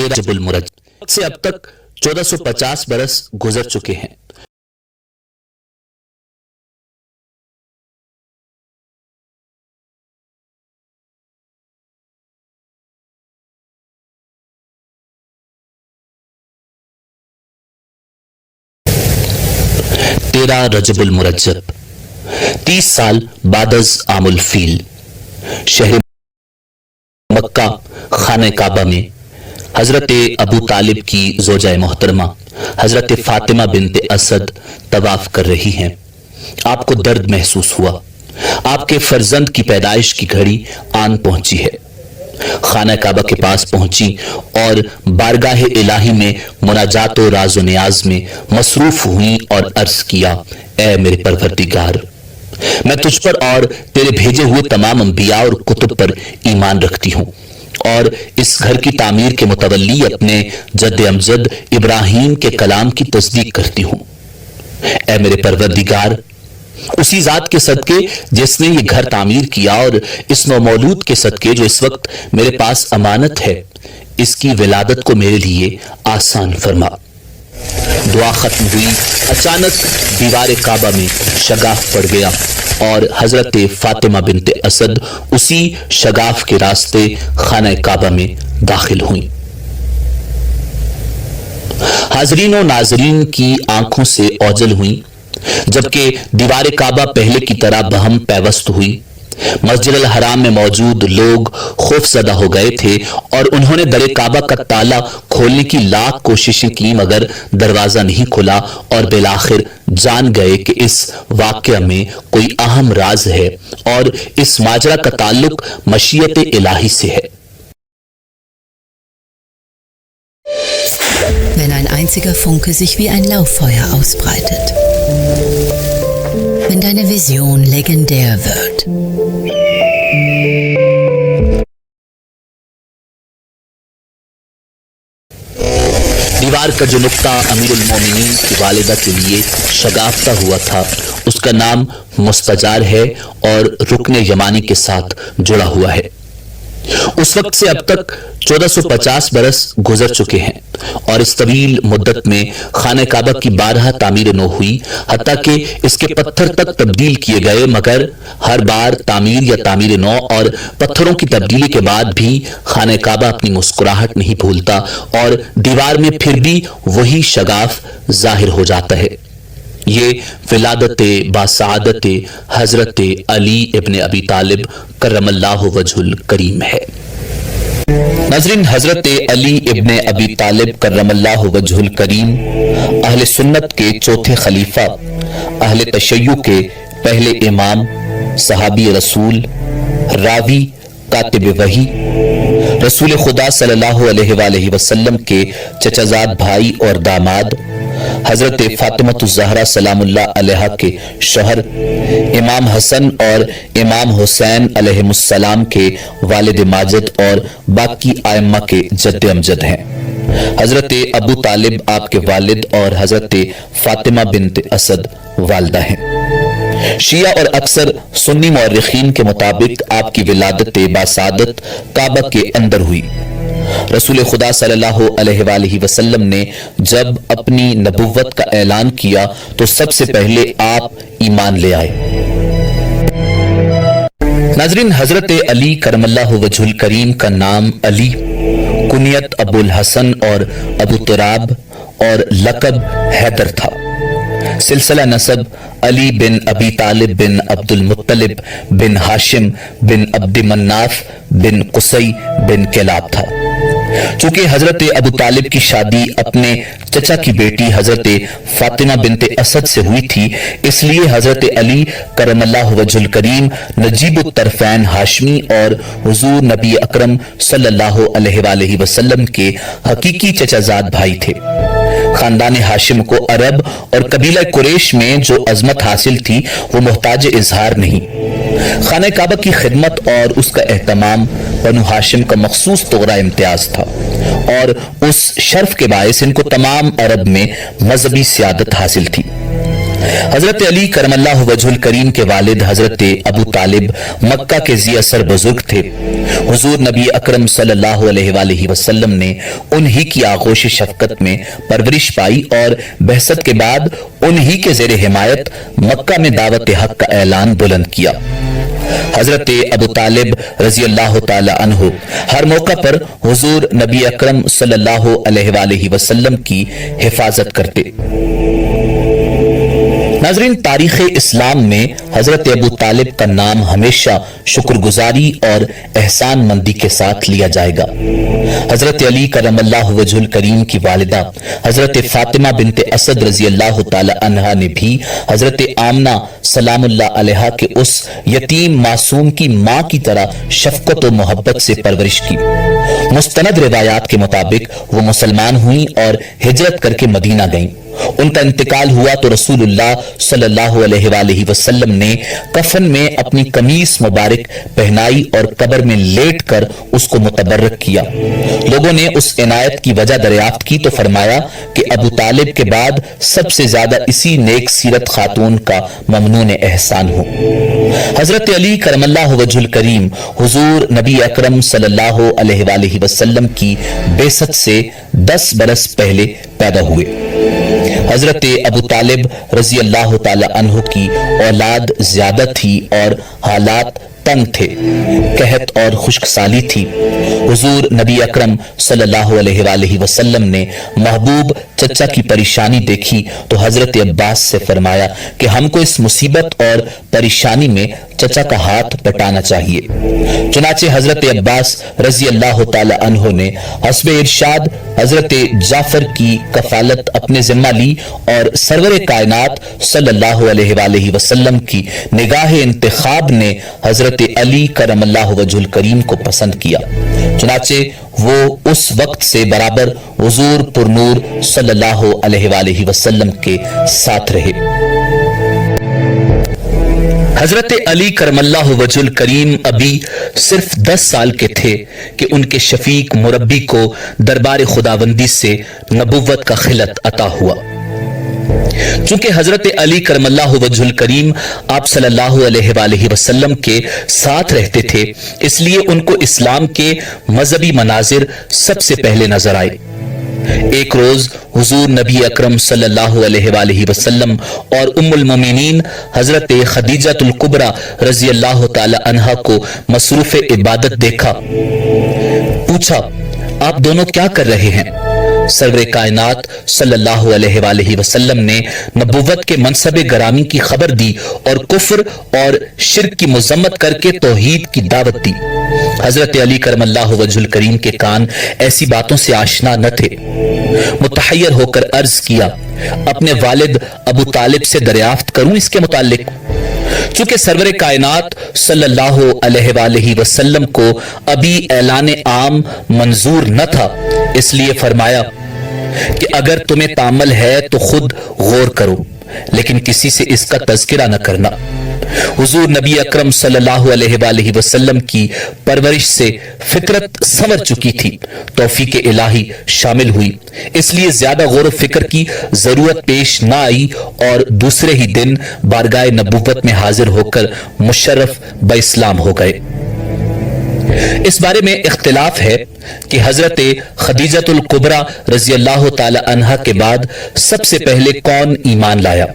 रजब उल मुरज्जब से अब तक 1450 बरस गुजर चुके हैं। तेरह रजब उल मुरज्जब 30 साल बादज आमुल फील शहर मक्का खाने काबा में हजरत अबू तालिब की जोजा मोहतरमा हजरत फातिमा बिनते असद तवाफ कर रही हैं। आपको दर्द महसूस हुआ। आपके फर्जंद की पैदाइश की घड़ी आन पहुंची है। खाना काबा के पास पहुंची और बारगाह इलाही में मुनाजात और राज़ो नियाज में मसरूफ हुई और अर्ज किया, ए मेरे परवरदिगार, मैं तुझ पर और तेरे भेजे हुए तमाम अंबिया और कुतुब पर ईमान रखती हूँ और इस घर की तामीर के मुतवल्ली अपने जद्द अमजद इब्राहीम के कलाम की तस्दीक करती हूँ। ए मेरे परवरदिगार, उसी जात के सदके जिसने ये घर तामीर किया और इस नौमौलूद के सदके जो इस वक्त मेरे पास अमानत है, इसकी विलादत को मेरे लिए आसान फरमा। दुआ खत्म हुई। अचानक दीवार काबा में शगाफ पड़ गया और हजरत फातिमा बिनते असद उसी शगाफ के रास्ते खाना काबा में दाखिल हुई। हाजरीन और नाजरीन की आंखों से ओझल हुई, जबकि दीवार काबा पहले की तरह बहम पैवस्त हुई। मस्जिद अल हराम में मौजूद लोग खौफजदा हो गए थे और उन्होंने दरे काबा का ताला खोलने की लाख कोशिशें की, मगर दरवाजा नहीं खुला और बिलाखिर जान गए कि इस वाक़या में कोई अहम राज है और इस माजरा का ताल्लुक मशीयत इलाही से है। Wenn ein einziger Funke sich wie ein Lauffeuer ausbreitet. Wenn deine Vision legendär wird. दीवार का जो नुक्ता अमीरुल मोमिनीन की वालिदा के लिए शगाफ्ता हुआ था, उसका नाम मुस्तजार है और रुकने यमानी के साथ जुड़ा हुआ है। उस वक्त से अब तक 1450 बरस गुजर चुके हैं और इस तवील मुद्दत में खाने काबा की 12 तामीर नौ हुई, हत्ता कि इसके पत्थर तक तब्दील किए गए, मगर हर बार तामीर या तामीर नौ और पत्थरों की तब्दीली के बाद भी खाने काबा अपनी मुस्कुराहट नहीं भूलता और दीवार में फिर भी वही शगाफ जाहिर हो जाता है। ये विलादत बासादत हजरत अली इब्न अबी तालिब करमल्लाहु वजहुल करीम है। नाज़रीन, हजरत अली इब्न अबी तालिब करमल्लाहु वजहुल करीम अहले सुन्नत के चौथे खलीफा, अहले तशय्युअ के पहले इमाम, सहाबी रसूल, रावी, कातिब वही, रसूल खुदा सल्लल्लाहु अलैहि वसल्लम के चचाजाद भाई और दामाद, हजरत फातिमा ज़हरा सलामुल्लाह अलैहा के शोहर, इमाम हसन और इमाम हुसैन अलैहिमुस्सलाम के वालिद माजिद और बाकी आइम्मा के जद्द अमजद हैं। हजरत अबू तालिब आपके वालिद और हजरत फातिमा बिनते असद वालिदा हैं। शिया और अक्सर सुन्नी मुअर्रिखीन के मुताबिक आपकी विलादत बासादत काबा के अंदर हुई। रसूल खुदा सल्लल्लाहु अलैहि वसल्लम ने जब अपनी नबुव्वत का ऐलान किया तो सबसे पहले आप ईमान ले आए। नाज़रीन, हजरत अली करमल्लाहु वजहुल करीम का नाम अली, कुनियत अबुल हसन और अबू तुराब और लक़ब हैदर था। सिलसिला नसब अली बिन अबी तालिब बिन अब्दुल मुत्तलिब बिन हाशिम बिन अब्द मन्नाफ बिन कुसई बिन किलाब था। चूंकि हजरत अबू तालिब की शादी अपने चचा की बेटी हजरत फातिमा बिनते असद से हुई थी, इसलिए हजरत अली करमल्लाहु वजहुल करीम नजीबुत तरफैन हाशमी और हुजूर नबी अकरम सल्लल्लाहु अलैहि वसल्लम के हकीकी चचाजाद भाई थे। खानदान हाशिम को अरब और कबीला कुरैश में जो अजमत हासिल थी वो मोहताज इजहार नहीं। खाने काबा की खिदमत और उसका एहतमाम बनु हाशिम का मखसूस तोरा इम्तियाज था और उस शर्फ के बायस इनको तमाम अरब में मजहबी सियादत हासिल थी। हजरत अली करमल्लाहु वजहुल करीम के वालिद हजरत अबू तालिब मक्का के ज़ी असर बुजुर्ग थे। हुजूर नबी अकरम सल्लल्लाहु अलैहि वसल्लम ने उन्हीं की आगोश शफकत में परवरिश पाई और बहसत के बाद उन्हीं के ज़ेरे हिमायत मक्का में दावत हक का ऐलान बुलंद किया। हजरत अबू तालिब रजी अल्लाह ताला अन्हु हर मौका पर हुजूर नबी अकरम सल्लल्लाहु अलैहि वसल्लम की हिफाजत करते। नाज़रीन, तारीख़ इस्लाम में हजरत अबू तालिब का नाम हमेशा शुक्रगुजारी और एहसान मंदी के साथ लिया जाएगा। हजरत अली करमल्लाहु वजहुल करीम की वालिदा हजरत फातिमा बिनते असद रजी अल्लाह ताला अन्हा ने भी हजरत आमना सलामुल्लाह अलैहा के उस यतीम मासूम की माँ की तरह शफकत और मोहब्बत से परवरिश की। मुस्तनद रिवायात के मुताबिक वो मुसलमान हुई और हिजरत करके मदीना गईं। उनका इंतकाल हुआ तो रसूलुल्लाह सल्लल्लाहु अलैहि वसल्लम ने कफन में अपनी कमीज मुबारक पहनाई और कब्र में लेट कर उसको मुतबर्रक किया। लोगों ने उस इनायत की वजह दरियाफ्त की तो फरमाया कि अबू तालिब के बाद सबसे ज्यादा इसी नेक सीरत खातून का ममनून एहसान हो। हजरत अली करमल्लाहु वजहुल करीम हुजूर नबी अकरम सल्लल्लाहु अलैहि वसल्लम की बेसत से 10 बरस पहले पैदा हुए। हजरत अबू तालिब रजी अल्लाह ताला अन्हु की औलाद ज्यादा थी और हालात तंग थे, कहत और खुश्कसाली थी। हुजूर नबी अकरम सल्लल्लाहु अलैहि वसल्लम ने महबूब चचा की परेशानी देखी तो हजरत अब्बास से फरमाया कि हमको इस मुसीबत और परेशानी में चचा का हाथ बटाना चाहिए। चुनाचे हजरत अब्बास रजी अल्लाह ताला अन्हो ने हस्बे इरशाद हजरत जाफर की कफालत अपने जिम्मा ली और सरवर कायनात सल्लल्लाहु अलैहि वसल्लम की निगाह इंतखाब ने हजरत अली करमल्लाहु वजहुल करीम को पसंद किया। चुनाचे वो उस वक्त से बराबर हुजूर पुरनूर सल्लल्लाहु अलैहि वसल्लम के साथ रहे। हजरत अली करमल्लाहु वजहुल करीम अभी सिर्फ 10 साल के थे कि उनके शफीक मुरब्बी को दरबार खुदाबंदी से नबुव्वत का खिलत अता हुआ। चूंकि हजरत अली करमल्लाहु वजहुल करीम आप सल्लल्लाहु अलैहि वसल्लम के साथ रहते थे, इसलिए उनको इस्लाम के मजहबी मनाजिर सबसे पहले नजर आए। एक रोज हुजूर नबी अकरम सल्लल्लाहु अलैहि वसल्लम और उम्मुल मोमिनीन हजरत खदीजतुल कुबरा रजी अल्लाह ताला अन्हा को मसरूफ इबादत देखा। पूछा, आप दोनों क्या कर रहे हैं? सरवरे कायनात सल्लल्लाहु अलैहि वसल्लम ने नबुव्वत के मनसबे गरामी की खबर दी और कुफ्र और शिर्क की मुजम्मत करके तौहीद की दावत दी। हजरत अली करमल्लाहु वजहुल करीम के कान ऐसी बातों से आशना न थे। मुतहय्यर होकर अर्ज किया, अपने वालिद अबू तालिब से दरियाफ्त करूं इसके मुतालिक। चूंकि सरवरे कायनात सल्लल्लाहु अलैहि वसल्लम को अभी ऐलान आम मंजूर न था, इसलिए फरमाया कि अगर तुम्हें तामल है तो खुद गौर करो, लेकिन किसी से इसका तज़किरा न करना। हुजूर नबी अकरम सल्लल्लाहु अलैहि वसल्लम की परवरिश से फितरत संवर चुकी थी, तौफीक इलाही शामिल हुई, इसलिए ज्यादा गौर फिक्र की जरूरत पेश न आई और दूसरे ही दिन बारगाह नबुव्वत में हाजिर होकर मुशर्रफ ब इस्लाम हो गए। इस बारे में इख्तिलाफ है कि हजरत खदीजतुल कुबरा रजी अल्लाह ताला अन्हा के बाद सबसे पहले कौन ईमान लाया।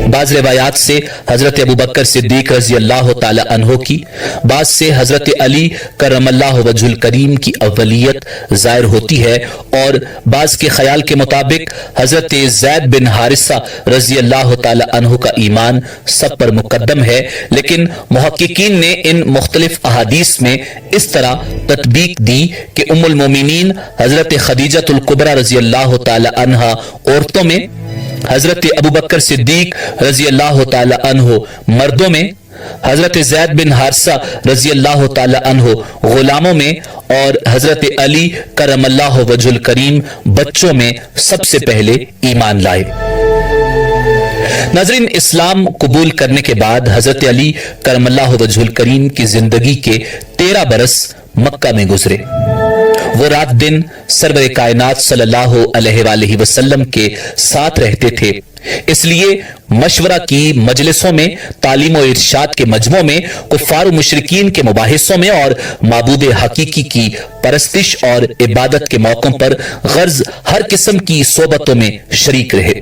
बाज रिवायात से हजरत अबू बकर सिद्दीक रजी अल्लाह ताला अन्हो की, बाज से हजरत अली करमल्लाहु वजहुल करीम की अव्वलियत जाहिर होती है और बाज के ख्याल के मुताबिक हजरत ज़ैद बिन हारिसा रजी अल्लाह ताला अन्हो का ईमान सब पर मुकद्दम है। लेकिन मुहक्किकीन ने इन मुख्तलिफ अहादीस में इस तरह तत्बीक दी कि उम्मुल मोमिनीन हजरत खदीजतुल कुबरा रजी अल्लाह ताला अन्हा औरतों में, हजरत अबू बकर सिद्दीक रजी अल्लाह ताला अन्हो मर्दों में, हजरत ज़ैद बिन हारिसा रजी अल्लाह ताला अन्हो गुलामों में और हजरत अली करमल्लाहु वजहुल करीम बच्चों में सबसे पहले ईमान लाए। नाज़रीन, इस्लाम कबूल करने के बाद हजरत अली करमल्लाहु वजहुल करीम की जिंदगी के 13 बरस मक्का में गुजरे। वो रात दिन सरवर कायनात सल्लल्लाहु अलैहि वसल्लम के साथ रहते थे, इसलिए मशवरा की मजलिसों में, तालीम और इरशाद के मजमों में, कुफ्फार और मुशरिकीन के मुबाहिसों में और माबूद हकीकी की परस्तिश और इबादत के मौकों पर गर्ज हर किस्म की सोबतों में शरीक रहे।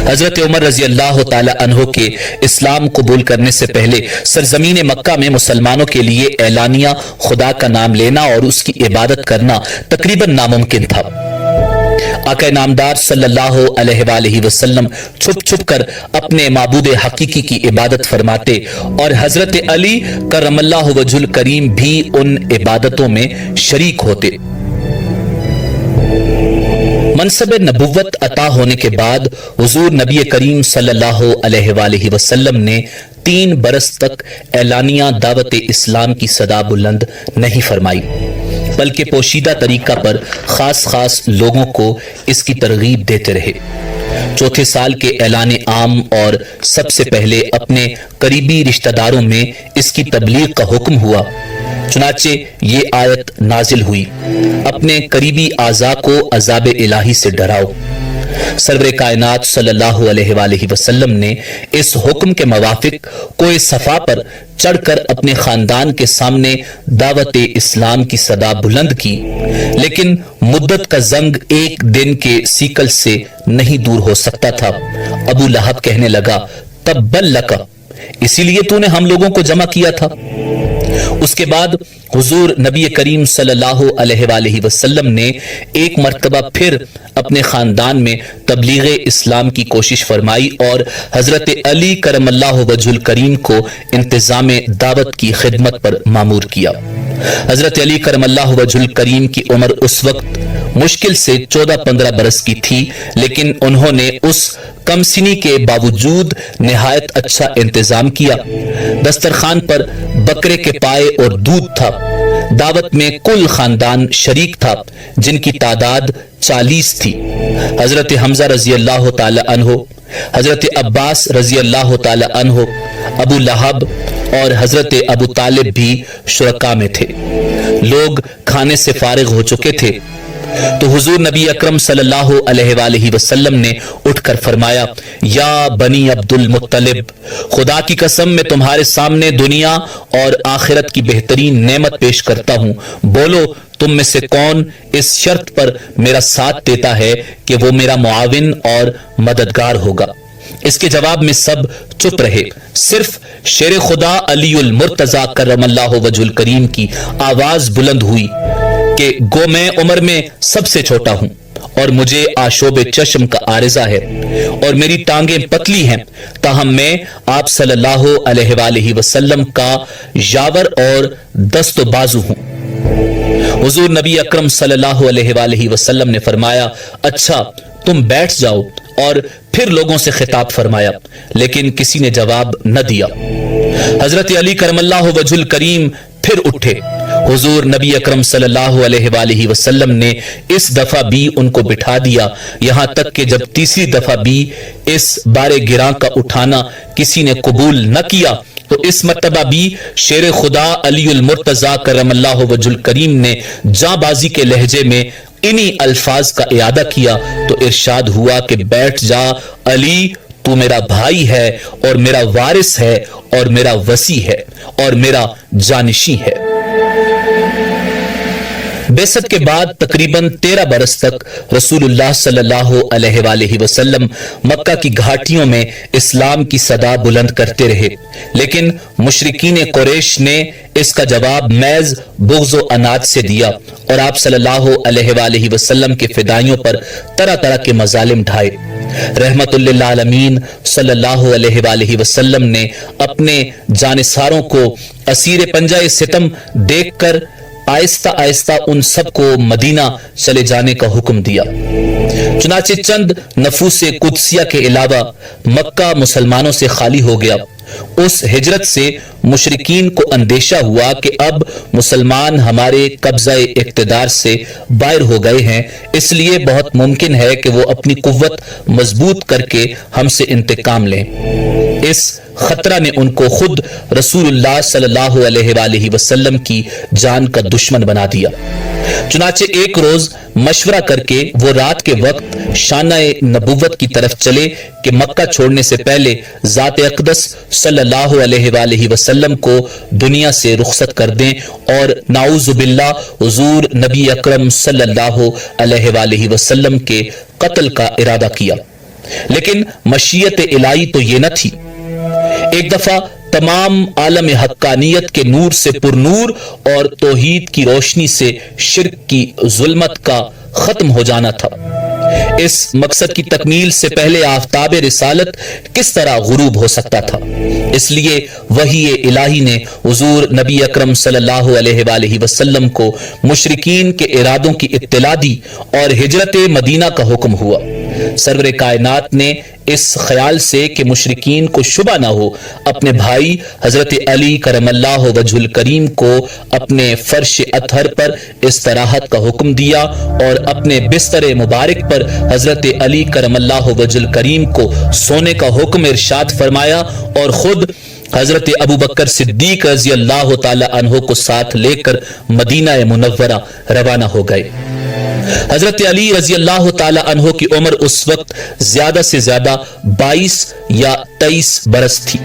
हजरत उमर रजी अल्लाह ताला अन्हो के इस्लाम कबूल करने से पहले सरजमीन मक्का में मुसलमानों के लिए एलानिया खुदा का नाम लेना और उसकी इबादत करना तकरीबन नामुमकिन था। आका नामदार सल्लल्लाहु अलैहि वसल्लम छुप छुप कर अपने माबूद हकीकी की इबादत फरमाते और हजरत अली करमल्लाहु वजहुल करीम भी उन इबादतों में शरीक होते। मनसब नबुव्वत अता होने के बाद हुजूर नबी करीम सल्लल्लाहु अलैहि वसल्लम ने 3 बरस तक एलानिया दावत इस्लाम की सदा बुलंद नहीं फरमाई, बल्कि पोशीदा तरीका पर खास लोगों को इसकी तरगीब देते रहे। चौथे साल के ऐलान आम और सबसे पहले अपने करीबी रिश्तेदारों में इसकी तबलीग का हुक्म हुआ। चुनाचे ये आयत नाजिल हुई, अपने करीबी आज़ा को अज़ाब इलाही से डराओ। सरवर कायनात सल्लल्लाहु अलैहि वसल्लम ने इस हुक्म के मुवाफिक कोई सफा पर चढ़कर अपने खानदान के सामने दावत इस्लाम की सदा बुलंद की, लेकिन मुद्दत का जंग एक दिन के सीकल से नहीं दूर हो सकता था। अबू लहब कहने लगा, तब्बल लका, इसीलिए तूने हम लोगों को जमा किया था। उसके बाद हुजूर नबी करीम सल्लल्लाहु अलैहि वसल्लम ने एक मर्तबा फिर अपने खानदान में तबलीग इस्लाम की कोशिश फरमाई और हजरत अली करमल्लाहु वजहुल करीम को इंतजाम दावत की खिदमत पर मामूर किया। हजरत अली करमल्लाहु वजहुल करीम की उम्र उस वक्त मुश्किल से 14-15 बरस की थी, लेकिन उन्होंने उस कमसिनी के बावजूद निहायत अच्छा इंतजाम किया। दस्तरखान पर बकरे के पाए और दूध था। दावत में कुल खानदान शरीक था, जिनकी तादाद 40 थी। हजरत हमजा रजी अल्लाह ताला अन्हो, हजरत अब्बास रजी अल्लाह ताला अन्हो, अबू लहब और हजरत अबू तालिब भी शुरका में थे। लोग खाने से फारिग हो चुके थे तो हुजूर नबी अकरम सल्लल्लाहु अलैहि वसल्लम ने उठकर फरमाया, या बनी अब्दुल मुत्तलिब, खुदा की कसम मैं तुम्हारे सामने दुनिया और आखिरत की बेहतरीन नेमत पेश करता हूं। बोलो, तुम में से कौन इस शर्त पर मेरा साथ देता है कि वो मेरा मुआविन और मददगार होगा? इसके जवाब में सब चुप रहे। सिर्फ शेर खुदा अलीउल मुर्तजा करमल्लाहु वजहुल करीम की आवाज बुलंद हुई कि गो मैं उम्र में सबसे छोटा हूं और मुझे आशोब चश्म का आरिजा है और मेरी टांगें पतली हैं, ताहम मैं आप सल्लल्लाहु अलैहि वसल्लम का यावर और दस्तो बाजू हूं। हुजूर नबी अकरम सल्लल्लाहु अलैहि वसल्लम ने फरमाया, अच्छा तुम बैठ जाओ, और फिर लोगों से खिताब फरमाया, लेकिन किसी ने जवाब न दिया। हजरत अली करमल्लाहु वजहुल करीम फिर उठे। हुजूर नबी अकरम सल्लल्लाहु अलैहि वसल्लम ने इस दफा भी उनको बिठा दिया, यहां तक कि जब तीसरी दफा भी इस बारे गिरां का उठाना किसी ने कबूल न किया तो इस मर्तबा भी शेर खुदा अलीउल मुर्तजा करमल्लाहु वजहुल करीम ने जाबाजी के लहजे में इन्हीं अल्फाज का इयादा किया तो इरशाद हुआ कि बैठ जा अली, तू मेरा भाई है और मेरा वारिस है और मेरा वसी है और मेरा जानिशी है। बेसत के बाद तकरीबन 13 बरस तक रसूलुल्लाह सल्लल्लाहु अलैहि वसल्लम मक्का की घाटियों में इस्लाम की सदा बुलंद करते रहे, लेकिन मुशरिकीन कुरैश ने इसका जवाब मैज बुग़्ज़ व अनाज से दिया और आप सल्लल्लाहु अलैहि वसल्लम के फिदाइयों पर तरह तरह के मजालिम ढाए। रहमतुल लिल आलमीन सल्लल्लाहु अलैहि वसल्लम ने अपने जानिसारों को असीर पंजाए सितम देखकर आहिस्ता आहिस्ता उन सबको मदीना चले जाने का हुक्म दिया। चुनाचे चंद नफूसे कुदसिया के अलावा मक्का मुसलमानों से खाली हो गया उस हिजरत से मुशरिकीन को अंदेशा हुआ कि अब मुसलमान हमारे कब्जा इक़्तिदार से बाहर हो गए हैं, इसलिए बहुत मुमकिन है कि वो अपनी कुव्वत मजबूत करके हमसे इंतकाम लें। इस खतरा ने उनको खुद रसूलुल्लाह सल्लल्लाहु अलैहि वसल्लम की जान का दुश्मन बना दिया। चुनाचे एक रोज मशवरा करके वो रात के वक्त शानाए नबुव्वत की तरफ चले कि मक्का छोड़ने से पहले ज़ात अक़दस सल्लल्लाहु अलैहि वसल्लम को दुनिया से रुखसत कर दें और नाऊज़ु बिल्लाह हुज़ूर नबी अकरम सल्लल्लाहु अलैहि वसल्लम के कत्ल का इरादा किया। लेकिन मशीयत इलाही तो ये न थी। एक दफा तमाम आलम हक्कानियत के नूर से पुरनूर और तौहीद की रोशनी से शिर्क की जुल्मत का खत्म हो जाना था। इस मकसद की तकमील से पहले आफताब रिसालत किस तरह गुरूब हो सकता था। इसलिए वही इलाही ने हुजूर नबी अकरम सल्लल्लाहु अलैहि वसल्लम को मुशरिकीन के इरादों की इत्तला दी और हिजरत मदीना का हुक्म हुआ। सरवरे कायनात ने इस ख्याल से कि मुशरिकीन को शुबा ना हो, अपने भाई हजरत अली करमल्लाहु वजहुल करीम को अपने फर्श अतहर पर इस्तराहत का हुक्म दिया और अपने बिस्तर मुबारक पर हजरत अली करमल्लाहु वजहुल करीम को सोने का हुक्म इरशाद फरमाया और खुद हजरत अबू बकर सिद्दीक रज़ी अल्लाह ताला अन्हो को साथ लेकर मदीना मुनव्वरा रवाना हो गए। हजरत अली रजी अल्लाह ताला अन्हो की उम्र उस वक्त ज्यादा से ज्यादा 22 या 23 बरस थी।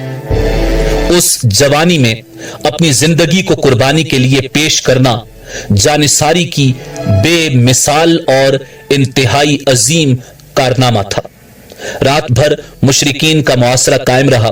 उस जवानी में अपनी जिंदगी को कुर्बानी के लिए पेश करना जानिसारी की बेमिसाल और इंतहाई अजीम कारनामा था। रात भर मुशरिकीन का मुआसरा कायम रहा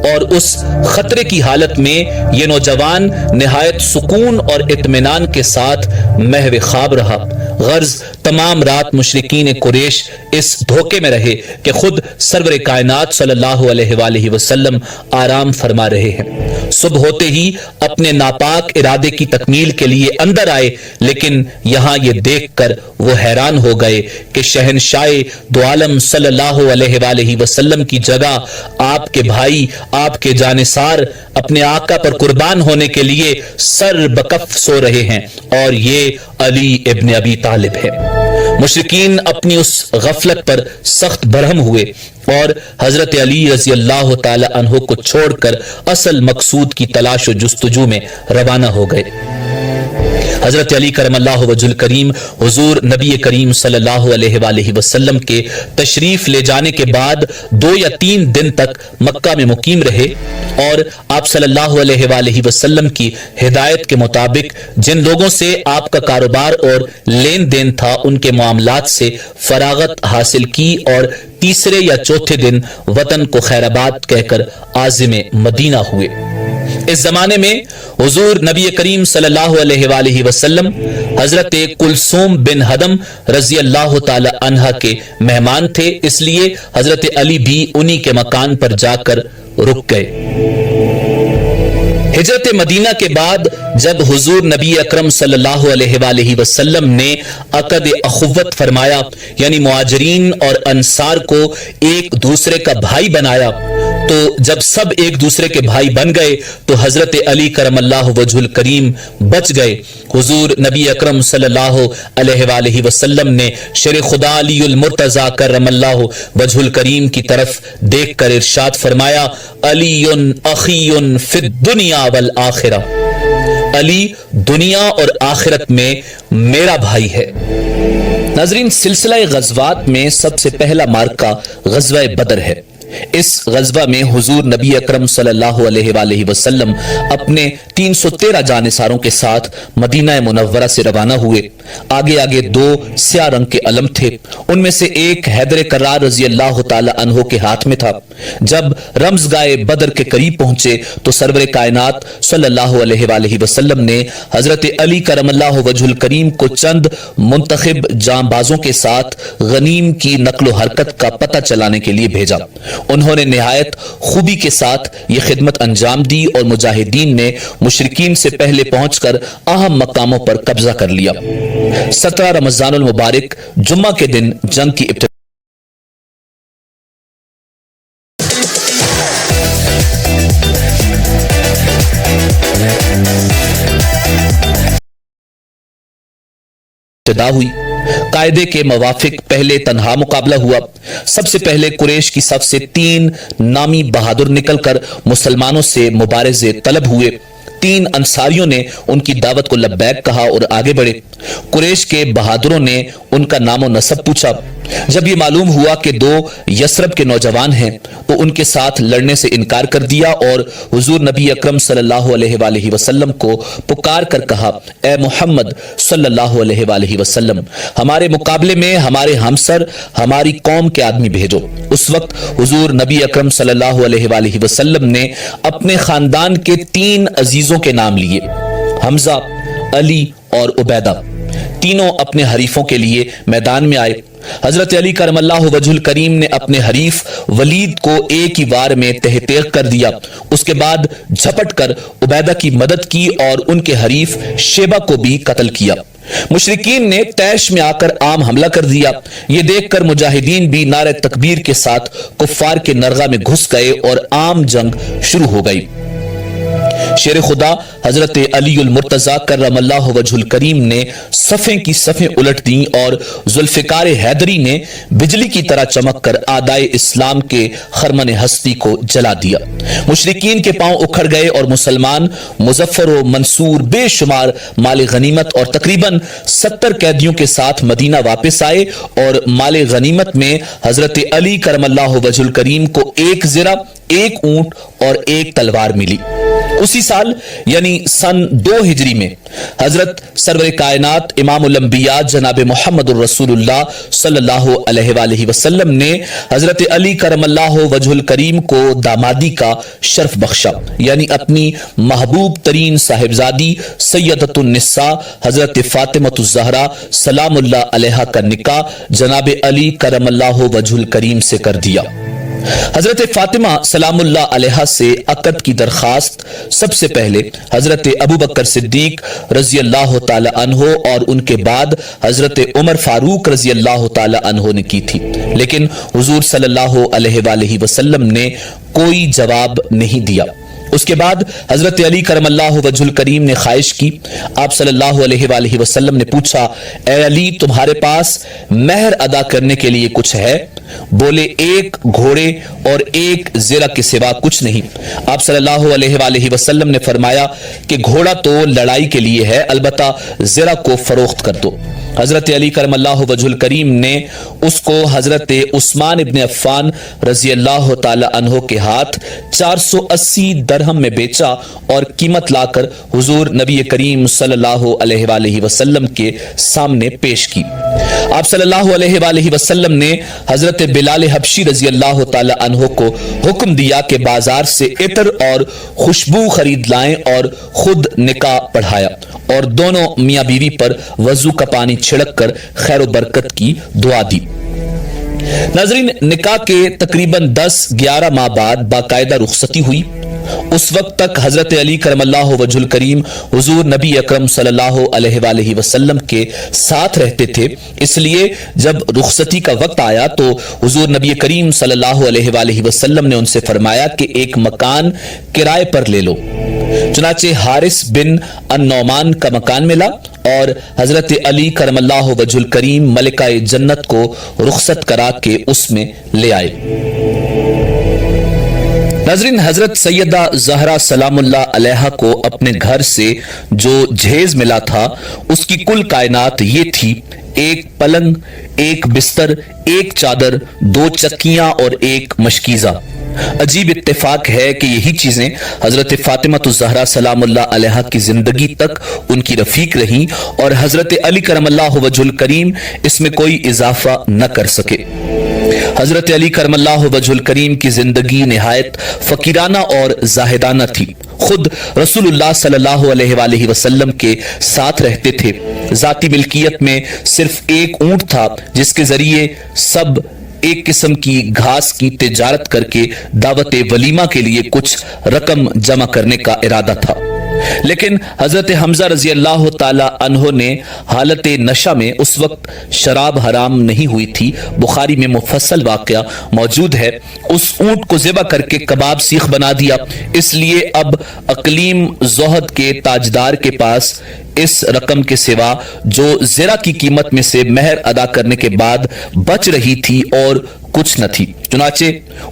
और उस खतरे की हालत में यह नौजवान निहायत सुकून और इत्मीनान के साथ महव ख्वाब रहा। गर्ज तमाम रात मुशरिकीन कुरैश इस धोखे में रहे कि खुद सरवर कायनात सल्लल्लाहु अलैहि वसल्लम आराम फरमा रहे हैं। सुबह होते ही अपने नापाक इरादे की तकमील के लिए अंदर आए, लेकिन यहां ये देखकर वो हैरान हो गए कि शहनशाह दो आलम सल्लल्लाहु अलैहि वसल्लम की जगह आपके भाई, आपके जानिसार अपने आका पर कुर्बान होने के लिए सर बकफ सो रहे हैं और ये अली इब्न अबी तालिब है। मुशरिकीन अपनी उस गफलत पर सख्त बरहम हुए और हजरत अली रजी अल्लाह ताला अन्हो को छोड़कर असल मकसूद की तलाश व जुस्तजू में रवाना हो गए। हजरत अली करमल्लाहु वजहुल करीम हुजूर नबी करीम सल्लल्लाहु अलैहि वसल्लम के तशरीफ ले जाने के बाद 2 या 3 दिन तक मक्का में मुकीम रहे और आप सल्लल्लाहु अलैहि वसल्लम की हिदायत के मुताबिक जिन लोगों से आपका कारोबार और लेन देन था उनके मामलात से फरागत हासिल की और तीसरे या चौथे दिन वतन को खैराबाद कहकर आज़िम मदीना हुए। इस जमाने में हुजूर नबी करीम सल्लल्लाहु अलैहि वसल्लम हजरत कुलसूम बिन हदम रजी अल्लाह ताला अन्हा के मेहमान थे, इसलिए हजरत अली भी उन्हीं के मकान पर जाकर रुक गए। हिजरत मदीना के बाद जब हुजूर नबी अकरम सल्लल्लाहु अलैहि वसल्लम ने अक़द अख़ुव्वत फरमाया, यानी मुहाजिरीन और अंसार को एक दूसरे का भाई बनाया, तो जब सब एक दूसरे के भाई बन गए तो हजरत अली करमल्लाहु वजहुल करीम बच गए। हुजूर नबी अकरम सल्लल्लाहु अलैहि वसल्लम ने शेर खुदा अलीउल मुर्तज़ा करमल्लाहु वजहुल करीम की तरफ देखकर इरशाद फरमाया, अलीयुन अखीयुन फिद दुनिया वल आखिरा, अली दुनिया और आखिरत में मेरा भाई है। नाज़रीन, सिलसिला गज़वात में सबसे पहला मार्का गज़वा बदर है। इस गज़वा में हुजूर नबी अकरम सल्लल्लाहु अलैहि वसल्लम अपने 313 जानिसारों के साथ मदीना मुनव्वरा से रवाना हुए। आगे आगे 2 स्याह रंग के अलम थे, उनमें से एक हैदर करार रजी अल्लाह ताला अन्हो के हाथ में था। जब रमज़गाए बदर के करीब पहुंचे तो सरवर कायनात सल्लल्लाहु अलैहि वसल्लम ने हजरत अली करमल्लाहु वजहुल करीम को चंद मुंतखब जांबाजों के साथ गनीम की नक्लो हरकत का पता चलाने के लिए भेजा। उन्होंने निहायत खूबी के साथ ये खिदमत अंजाम दी और मुजाहिदीन ने मुशरिकीन से पहले पहुंचकर अहम मकामों पर कब्जा कर लिया। 17 रमज़ानुल मुबारक जुम्मा के दिन जंग की इब्तिदा इब्तिदा हुई। कायदे के मुवाफिक पहले तन्हा मुकाबला हुआ। सबसे पहले कुरैश की सफ से 3 नामी बहादुर निकलकर मुसलमानों से मुबारज़े तलब हुए। 3 अंसारियों ने उनकी दावत को लब्बैक कहा और आगे बढ़े। कुरैश के बहादुरों ने उनका नामो नसब पूछा। जब ये मालूम हुआ कि 2 यसरब के नौजवान हैं तो उनके साथ लड़ने से इनकार कर दिया और हुजूर नबी अकरम सल्लल्लाहु अलैहि वसल्लम को पुकार कर कहा, ए मोहम्मद सल्लल्लाहु अलैहि वसल्लम, हमारे मुकाबले में हमारे हमसर हमारी कौम के आदमी भेजो। उस वक्त हुजूर नबी अकरम सल्लल्लाहु अलैहि वसल्लम ने अपने खानदान के 3 अजीजों के नाम लिए, हमजा, अली और उबैदा। तीनों अपने हरीफों के लिए मैदान में आए। हजरत अली करमल्लाहु वजहुल करीम ने अपने हरीफ वलीद को एक ही वार में तहतेक कर दिया। उसके बाद झपट कर उबैदा की मदद की और उनके हरीफ शेबा को भी कत्ल किया। मुशरिकीन ने तैश में आकर आम हमला कर दिया। ये देखकर मुजाहिदीन भी नारे तकबीर के साथ कुफ्फार के नरगा में घुस गए और आम जंग शुरू हो गई। शेर खुदा हजरत अलीउल मुर्तजा करमल्लाहु वजहुल करीम ने सफ़ें की सफ़ें उलट दी और जुल्फ़िकार हैदरी ने बिजली की तरह चमक कर आदाए इस्लाम के खरमन हस्ती को जला दिया। मुशरिकीन के पांव उखड़ गए और मुसलमान मुजफ्फर व मंसूर बेशुमार माल गनीमत और तकरीबन 70 कैदियों के साथ मदीना वापस आए और माल गनीमत में हजरत अली करमल्लाहु वजहुल करीम को 1 ज़िरा, 1 ऊंट और 1 तलवार मिली। उसी साल यानी सन 2 हिजरी में हजरत सरवर कायनात इमामुल अंबिया जनाब मुहम्मदुर रसूलुल्लाह सल्लल्लाहु अलैहि वसल्लम ने हजरत अली करमल्लाहु वजहुल करीम को दामादी का शर्फ बख्शा, यानी अपनी महबूब तरीन साहिबजादी सैयदतुन निस्सा हजरत फातिमतुज ज़हरा सलामुल्लाह अलैहा का निकाह जनाब अली करमल्लाहु वजहुल करीम से कर दिया। हजरत फातिमा सलामुल्लाह अलैहा से अक़द की दरखास्त सबसे पहले हजरत अबू बकर सिद्दीक रज़ी अल्लाह ताला अन्हो और उनके बाद हजरत उमर फारूक रज़ी अल्लाह ताला अन्हो ने की थी, लेकिन हुजूर सल्लल्लाहु अलैहि वसल्लम ने कोई जवाब नहीं दिया। उसके बाद हजरत अली करमल्लाहु वजहुल करीम ने ख्वाहिश की। आप सल्लल्लाहु अलैहि वसल्लम ने पूछा, ए अली, तुम्हारे पास महर अदा करने के लिए कुछ है? बोले, 1 घोड़े और 1 ज़िरा के सिवा कुछ नहीं। आप सल्लल्लाहु अलैहि वसल्लम ने फरमाया कि घोड़ा तो लड़ाई के लिए है, अलबत्ता ज़िरा को फरोख्त कर दो। हजरत अली करमल्लाहु वजहुल करीम ने उसको हजरत उस्मान इब्न अफ़्फ़ान रज़ी अल्लाह ताला अन्हो के हाथ 480 दरहम में बेचा और कीमत लाकर हुजूर नबी करीम सल्लल्लाहु अलैहि वसल्लम के सामने पेश की। आप सल्लल्लाहु अलैहि वसल्लम ने हजरत बिलाल हबशी रज़ी अल्लाह ताला अन्हो को हुक्म दिया कि बाजार से इत्र और खुशबू खरीद लाएं और खुद निकाह पढ़ाया और दोनों मियाँ बीवी पर वजू का पानी छिड़क कर खैर बरकत की दुआ दी। नाज़रीन, निकाह के तकरीबन 10-11 माह बाद बाकायदा रुखसती हुई। उस वक्त तक हजरत अली करमल्लाहु वजहुल करीम हुजूर नबी अकरम सल्लल्लाहु अलैहि वसल्लम के साथ रहते थे, इसलिए जब रुखसती का वक्त आया तो हुजूर नबी करीम सल्लल्लाहु अलैहि वसल्लम ने उनसे फरमाया कि एक मकान किराए पर ले लो। चुनाचे हारिस बिन अन-नौमान का मकान मिला और हजरत अली करमल्लाहु वजहुल करीम मलिकाए जन्नत को रुखसत करा के उसमें ले आए। नाज़रीन, हजरत सैयदा ज़हरा सलामुल्लाह अलैहा को अपने घर से जो जहेज मिला था उसकी कुल कायनात ये थी: 1 पलंग, 1 बिस्तर, 1 चादर, 2 चक्कियां और 1 मशकीज़ा। अजीब इत्तेफाक है कि यही चीजें हजरत फातिमा ज़हरा सलामुल्लाह अलैहा की जिंदगी तक उनकी रफीक रहीं और हजरत अली करमल्लाहु वजहुल करीम इसमें कोई इजाफा न कर सके। हजरत अली करमल्लाहु वजहुल करीम की जिंदगी निहायत फकीराना और जाहिदाना थी। खुद रसूलुल्लाह सल्लल्लाहु अलैहि वसल्लम के साथ रहते थे। जाती मिल्कियत में सिर्फ 1 ऊंट था जिसके जरिए सब एक किस्म की घास की तिजारत करके दावत वलीमा के लिए कुछ रकम जमा करने का इरादा था, लेकिन हजरत हमजा रजी अल्लाह ताला अन्हो ने हालत नशा में, उस वक्त शराब हराम नहीं हुई थी, बुखारी में मुफस्सल वाक़या मौजूद है, उस ऊंट को ज़िबा करके कबाब सीख बना दिया। इसलिए अब अकलीम ज़ोहद के ताजदार के पास اس رقم کے سوا جو زرہ کی قیمت میں سے مہر ادا کرنے کے بعد بچ رہی تھی اور کچھ نہ تھی۔ چنانچہ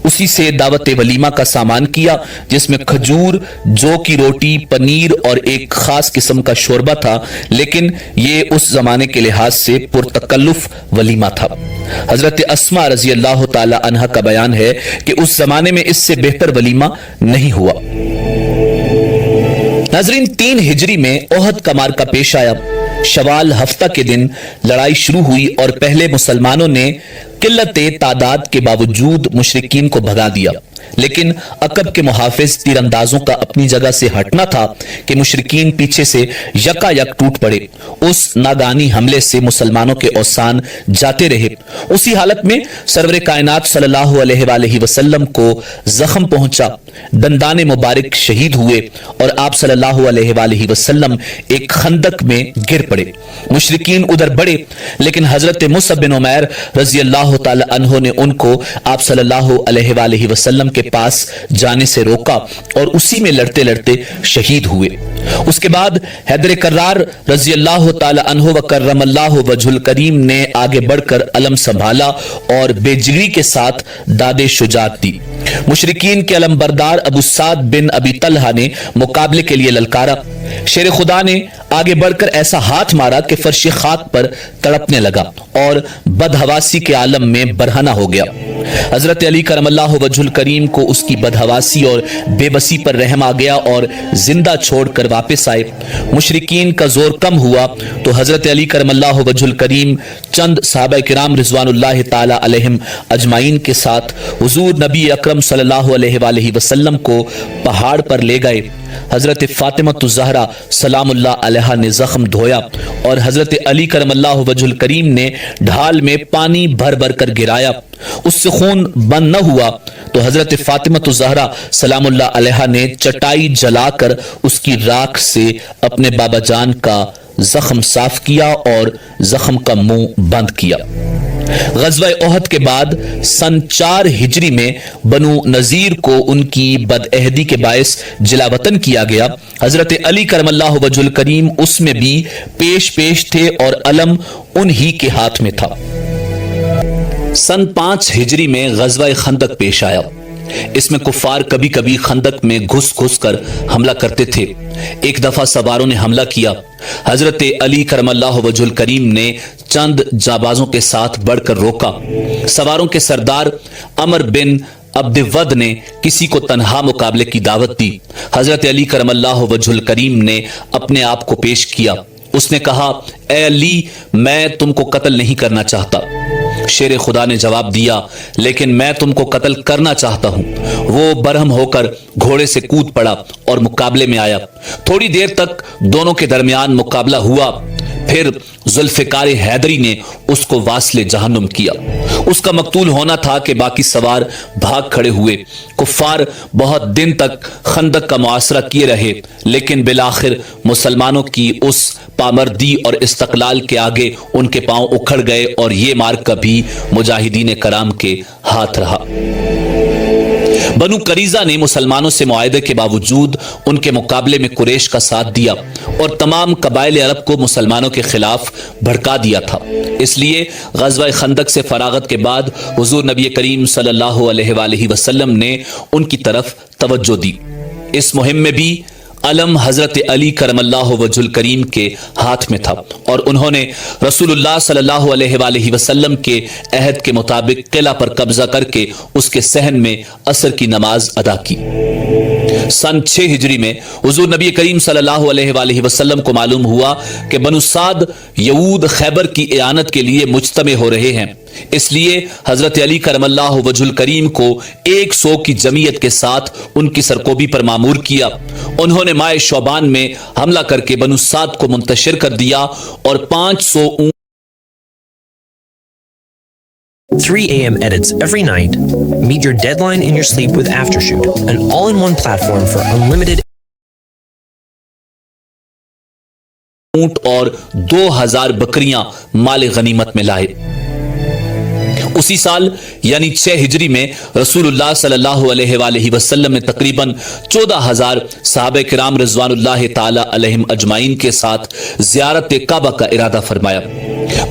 اسی سے دعوت ولیمہ کا سامان کیا، جس میں کھجور، جو کی روٹی، پنیر اور ایک خاص قسم کا شوربہ تھا، لیکن یہ اس زمانے کے لحاظ سے پرتکلف ولیمہ تھا۔ حضرت اسماء رضی اللہ تعالی عنہا کا بیان ہے کہ اس زمانے میں اس سے بہتر ولیمہ نہیں ہوا۔ ناظرین، 3 ہجری میں احد کا معرکہ پیش آیا۔ شوال ہفتہ کے دن لڑائی شروع ہوئی اور پہلے مسلمانوں نے قلت تعداد کے باوجود مشرکین کو بھگا دیا، لیکن عقب کے محافظ تیر اندازوں کا اپنی جگہ سے ہٹنا تھا کہ مشرکین پیچھے سے یکا یک ٹوٹ پڑے۔ اس ناگانی حملے سے مسلمانوں کے اوسان جاتے رہے۔ اسی حالت میں سرور کائنات صلی اللہ علیہ وآلہ وسلم کو زخم پہنچا، دندان مبارک شہید ہوئے اور آپ صلی اللہ علیہ وآلہ وسلم ایک خندق میں گر پڑے۔ مشرکین ادھر بڑھے، لیکن حضرت مصعب بن عمیر رضی اللہ تعالی عنہ نے ان کو آپ صلی اللہ علیہ وآلہ وسلم کے پاس جانے سے روکا اور اسی میں لڑتے لڑتے شہید ہوئے۔ اس کے بعد حیدر کرار رضی اللہ تعالی عنہ وکرم اللہ وجہ الکریم نے آگے بڑھ کر علم سنبھالا اور بے جگری کے ساتھ داد شجاعت دی۔ مشرکین کے علم بردار ابو سعد بن ابی طلحہ نے مقابلے کے لیے للکارا۔ شیر خدا نے آگے بڑھ کر ایسا ہاتھ مارا کہ فرش خاک پر تڑپنے لگا اور بدحواسی کے عالم میں برہنہ ہو گیا۔ حضرت علی کرم اللہ وجہ الکریم کو اس کی بدحواسی اور بے بسی پر رحم آ گیا اور زندہ چھوڑ کر واپس آئے۔ مشرکین کا زور کم ہوا تو حضرت علی کرم اللہ وجہ الکریم چند صحابہ کرام رضوان اللہ تعالی علیہم اجمعین کے ساتھ حضور نبی اکرم صلی اللہ علیہ وآلہ وسلم کو پہاڑ پر لے گئے۔ حضرت فاطمہ الزہرا سلام اللہ علیہا نے زخم دھویا اور حضرت علی کرم اللہ وجہ الکریم نے ڈھال میں پانی بھر بھر کر گرایا۔ اس سے خون بند نہ ہوا تو حضرت فاطمہ الزہرا سلام اللہ علیہا نے چٹائی جلا کر اس کی راکھ سے اپنے بابا جان کا زخم صاف کیا اور زخم کا منہ بند کیا۔ غزوہ احد کے بعد سن 4 ہجری میں بنو نذیر کو ان کی بدعہدی کے باعث جلا وطن کیا گیا۔ حضرت علی کرم اللہ وجہ الکریم اس میں بھی پیش تھے اور علم انہی کے ہاتھ میں تھا۔ سن 5 ہجری میں غزوہ خندق پیش آیا۔ اس میں کفار کبھی کبھی خندق میں گھس کر حملہ کرتے تھے۔ ایک دفعہ سواروں نے حملہ کیا۔ حضرت علی کرم اللہ وجہ الکریم نے چند جابازوں کے ساتھ بڑھ کر روکا۔ سواروں کے سردار عمر بن عبد ود نے کسی کو تنہا مقابلے کی دعوت دی۔ حضرت علی کرم اللہ وجہ الکریم نے اپنے آپ کو پیش کیا۔ اس نے کہا، اے علی، میں تم کو قتل نہیں کرنا چاہتا۔ شیر خدا نے جواب دیا، لیکن میں تم کو قتل کرنا چاہتا ہوں۔ وہ برہم ہو کر گھوڑے سے کود پڑا اور مقابلے میں آیا۔ تھوڑی دیر تک دونوں کے درمیان مقابلہ ہوا، پھر ذوالفقار حیدری نے اس کو واصل جہنم کیا۔ اس کا مقتول ہونا تھا کہ باقی سوار بھاگ کھڑے ہوئے۔ کفار بہت دن تک خندق کا محاصرہ کیے رہے، لیکن بالآخر مسلمانوں کی اس پامردی اور استقلال کے آگے ان کے پاؤں اکھڑ گئے اور یہ معرکہ بھی مجاہدین کرام کے ہاتھ رہا۔ بنو قریظہ نے مسلمانوں سے معاہدے کے باوجود ان کے مقابلے میں قریش کا ساتھ دیا اور تمام قبائل عرب کو مسلمانوں کے خلاف بھڑکا دیا تھا۔ اس لیے غزوہ خندق سے فراغت کے بعد حضور نبی کریم صلی اللہ علیہ وآلہ وسلم نے ان کی طرف توجہ دی۔ اس مہم میں بھی علم حضرت علی کرم اللہ وجہ الکریم کے ہاتھ میں تھا اور انہوں نے رسول اللہ صلی اللہ علیہ وآلہ وسلم کے عہد کے مطابق قلعہ پر قبضہ کر کے اس کے صحن میں عصر کی نماز ادا کی۔ سن 6 ہجری میں حضور نبی کریم صلی اللہ علیہ وآلہ وسلم کو معلوم ہوا کہ بنو سعد یہود خیبر کی اعانت کے لیے مجتمع ہو رہے ہیں۔ اس لیے حضرت علی کرم اللہ وجہ الکریم کو 100 کی جمعیت کے ساتھ ان کی سرکوبی پر مامور کیا۔ انہوں نے ماہ شعبان میں حملہ کر کے بنو سعد کو منتشر کر دیا اور 500 3 a.m. edits every night. Meet your deadline in your sleep with Aftershoot, an all-in-one platform for unlimited اونٹ اور 2000 بکریاں مال غنیمت میں لائے۔ उसी साल यानी 6 हिजरी में रसूलुल्लाह सल्लल्लाहु अलैहि वआलिहि वसल्लम ने तकरीबन 14,000 सहाबे किराम रिजवानुल्लाह ताला अलैहिम अजमाइन के साथ ज़ियारत काबा का इरादा फरमाया।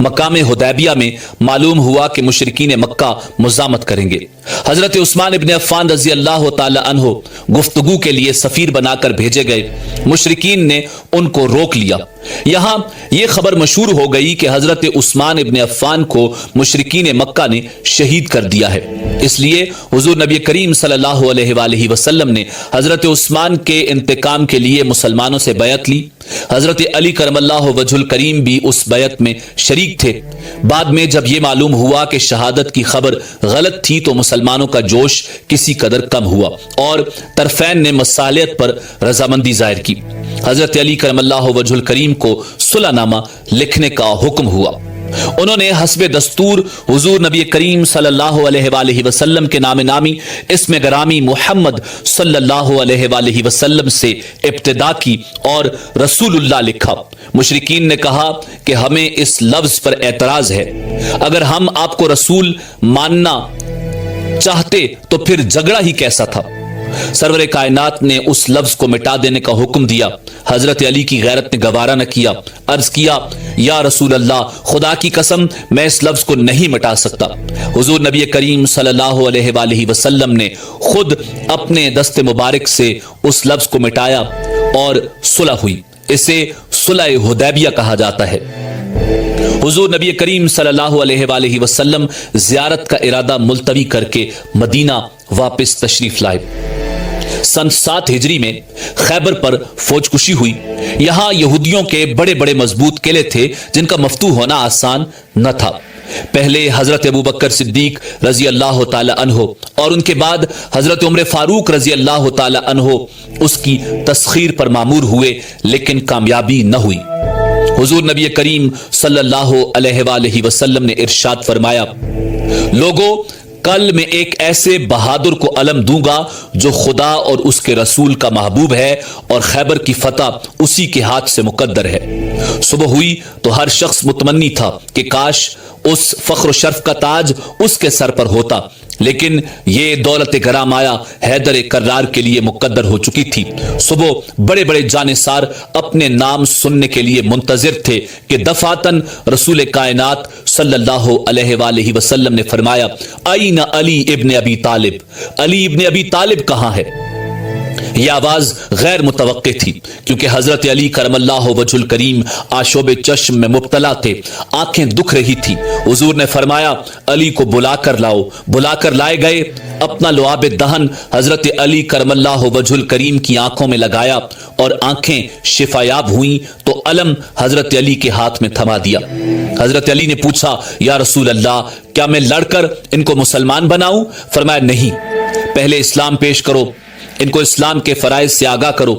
मकाम हुदैबिया में मालूम हुआ कि मुशरिकीन मक्का मुज़ामत करेंगे। हजरत उस्मान इब्न अफ़्फ़ान रज़ी अल्लाह ताला अन्हु गुफ्तगू के लिए सफीर बनाकर भेजे गए। मुशरिकीन ने उनको रोक लिया। यहां यह खबर मशहूर हो गई कि हजरत उस्मान इब्न अफ़्फ़ान को मुशरिकीन मक्का ने शहीद कर दिया है। इसलिए हुजूर नबी करीम सल्लल्लाहु अलैहि वसल्लम ने हजरत उस्मान के इंतकाम के लिए मुसलमानों से बैत ली। हजरत अली करमल्लाहु वजहुल करीम भी उस बैत में शरीक थे। बाद में जब यह मालूम हुआ कि शहादत की खबर गलत थी तो मुसलमानों का जोश किसी कदर कम हुआ और तरफैन ने मसालियत पर रजामंदी जाहिर की। हजरत अली करमल्लाहु वजहुल करीम को सुलहनामा लिखने का हुक्म हुआ। उन्होंने हस्बे दस्तूर हुजूर नबी करीम सल्लल्लाहु अलैहि वसल्लम के नाम नामी इसमें गरामी मुहम्मद सल्लल्लाहु अलैहि वसल्लम से इब्तिदा की और रसूलुल्लाह लिखा। मुशरिकीन ने कहा कि हमें इस लफ्ज पर एतराज है, अगर हम आपको रसूल मानना चाहते तो फिर झगड़ा ही कैसा था। सरवरे कायनात ने उस लफ्ज को मिटा देने का हुक्म दिया। हजरत अली की गैरत ने गवारा न किया। अर्ज किया, या रसूल अल्लाह, खुदा की कसम मैं इस लफ्ज को नहीं मिटा सकता। हुजूर नबी करीम सल्लल्लाहु अलैहि वसल्लम ने खुद अपने दस्ते मुबारक से उस लफ्ज को मिटाया और सुलह हुई। इसे सुलह हुदैबिया कहा जाता है। हुजूर नबी करीम सल्लल्लाहु अलैहि वसल्लम ज़ियारत का इरादा मुलतवी करके मदीना वापस तशरीफ लाए। सन 7 हिजरी में खैबर पर फौजकुशी हुई। यहां यहूदियों के बड़े बड़े मजबूत किले थे जिनका मफ्तू होना आसान न था। पहले हजरत अबू बकर सिद्दीक रजी अल्लाह ताला अन्हो और उनके बाद हजरत उमर फारूक रजी अल्लाह ताला अन्हो उसकी तस्खीर पर मामूर हुए, लेकिन कामयाबी न हुई। हुजूर नबी करीम सल्लल्लाहु अलैहि वसल्लम ने इरशाद फरमाया, लोगों, कल मैं एक ऐसे बहादुर को अलम दूंगा जो खुदा और उसके रसूल का महबूब है और खैबर की फतह उसी के हाथ से मुकद्दर है। सुबह हुई तो हर शख्स मुतमन्नी था कि काश उस फख्र शर्फ का ताज उसके सर पर होता, लेकिन ये दौलत गराम आया हैदर कर्रार के लिए मुकद्दर हो चुकी थी। सुबह बड़े बड़े जानिसार अपने नाम सुनने के लिए मुंतजिर थे कि दफातन रसूल कायनात सल्लल्लाहु अलैहि वसल्लम ने फरमाया, आईना अली इब्न अबी तालिब, अली इब्न अबी तालिब कहां है। यह आवाज गैर मुतवक्के थी क्योंकि हजरत अली करमल्लाहु वजहुल करीम आशोबे चश्म में मुब्तला थे, आंखें दुख रही थी। हुजूर ने फरमाया, अली को बुलाकर लाओ। बुलाकर लाए गए। अपना लुआबे दहन हजरत अली करमल्लाहु वजहुल करीम की आंखों में लगाया और आंखें शिफायाब हुई तो अलम हजरत अली के हाथ में थमा दिया। हजरत अली ने पूछा, या रसूल अल्लाह, क्या मैं लड़कर इनको मुसलमान बनाऊं? फरमाया, नहीं, पहले इस्लाम पेश करो, इनको इस्लाम के फराइज से आगाह करो,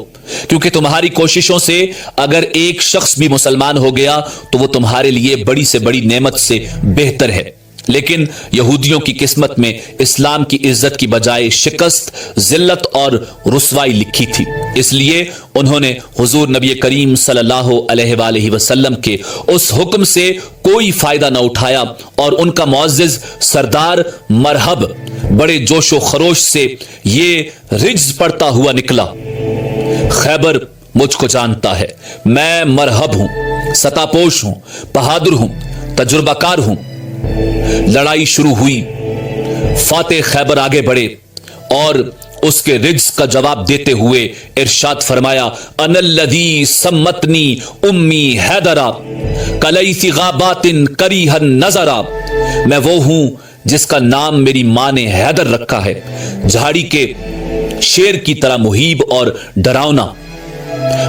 क्योंकि तुम्हारी कोशिशों से अगर एक शख्स भी मुसलमान हो गया तो वो तुम्हारे लिए बड़ी से बड़ी नेमत से बेहतर है। लेकिन यहूदियों की किस्मत में इस्लाम की इज्जत की बजाय शिकस्त, जिल्लत और रुसवाई लिखी थी। इसलिए उन्होंने हुजूर नबी करीम सल्लल्लाहु अलैहि वसल्लम के उस हुक्म से कोई फायदा न उठाया और उनका मुअज्जिज सरदार मरहब बड़े जोशो खरोश से ये रिज्ज पढ़ता हुआ निकला, खैबर मुझको जानता है, मैं मरहब हूं, सतापोश हूं, बहादुर हूं, तजुर्बाकार हूं। लड़ाई शुरू हुई। फातेह खैबर आगे बढ़े और उसके रिज्ज का जवाब देते हुए इरशाद फरमाया, अनल्लज़ी सम्मतनी उम्मी हैदरा कलैसी गाबातिन करीहन नजरा, मैं वो हूं जिसका नाम मेरी मां ने हैदर रखा है, झाड़ी के शेर की तरह मुहीब और डरावना।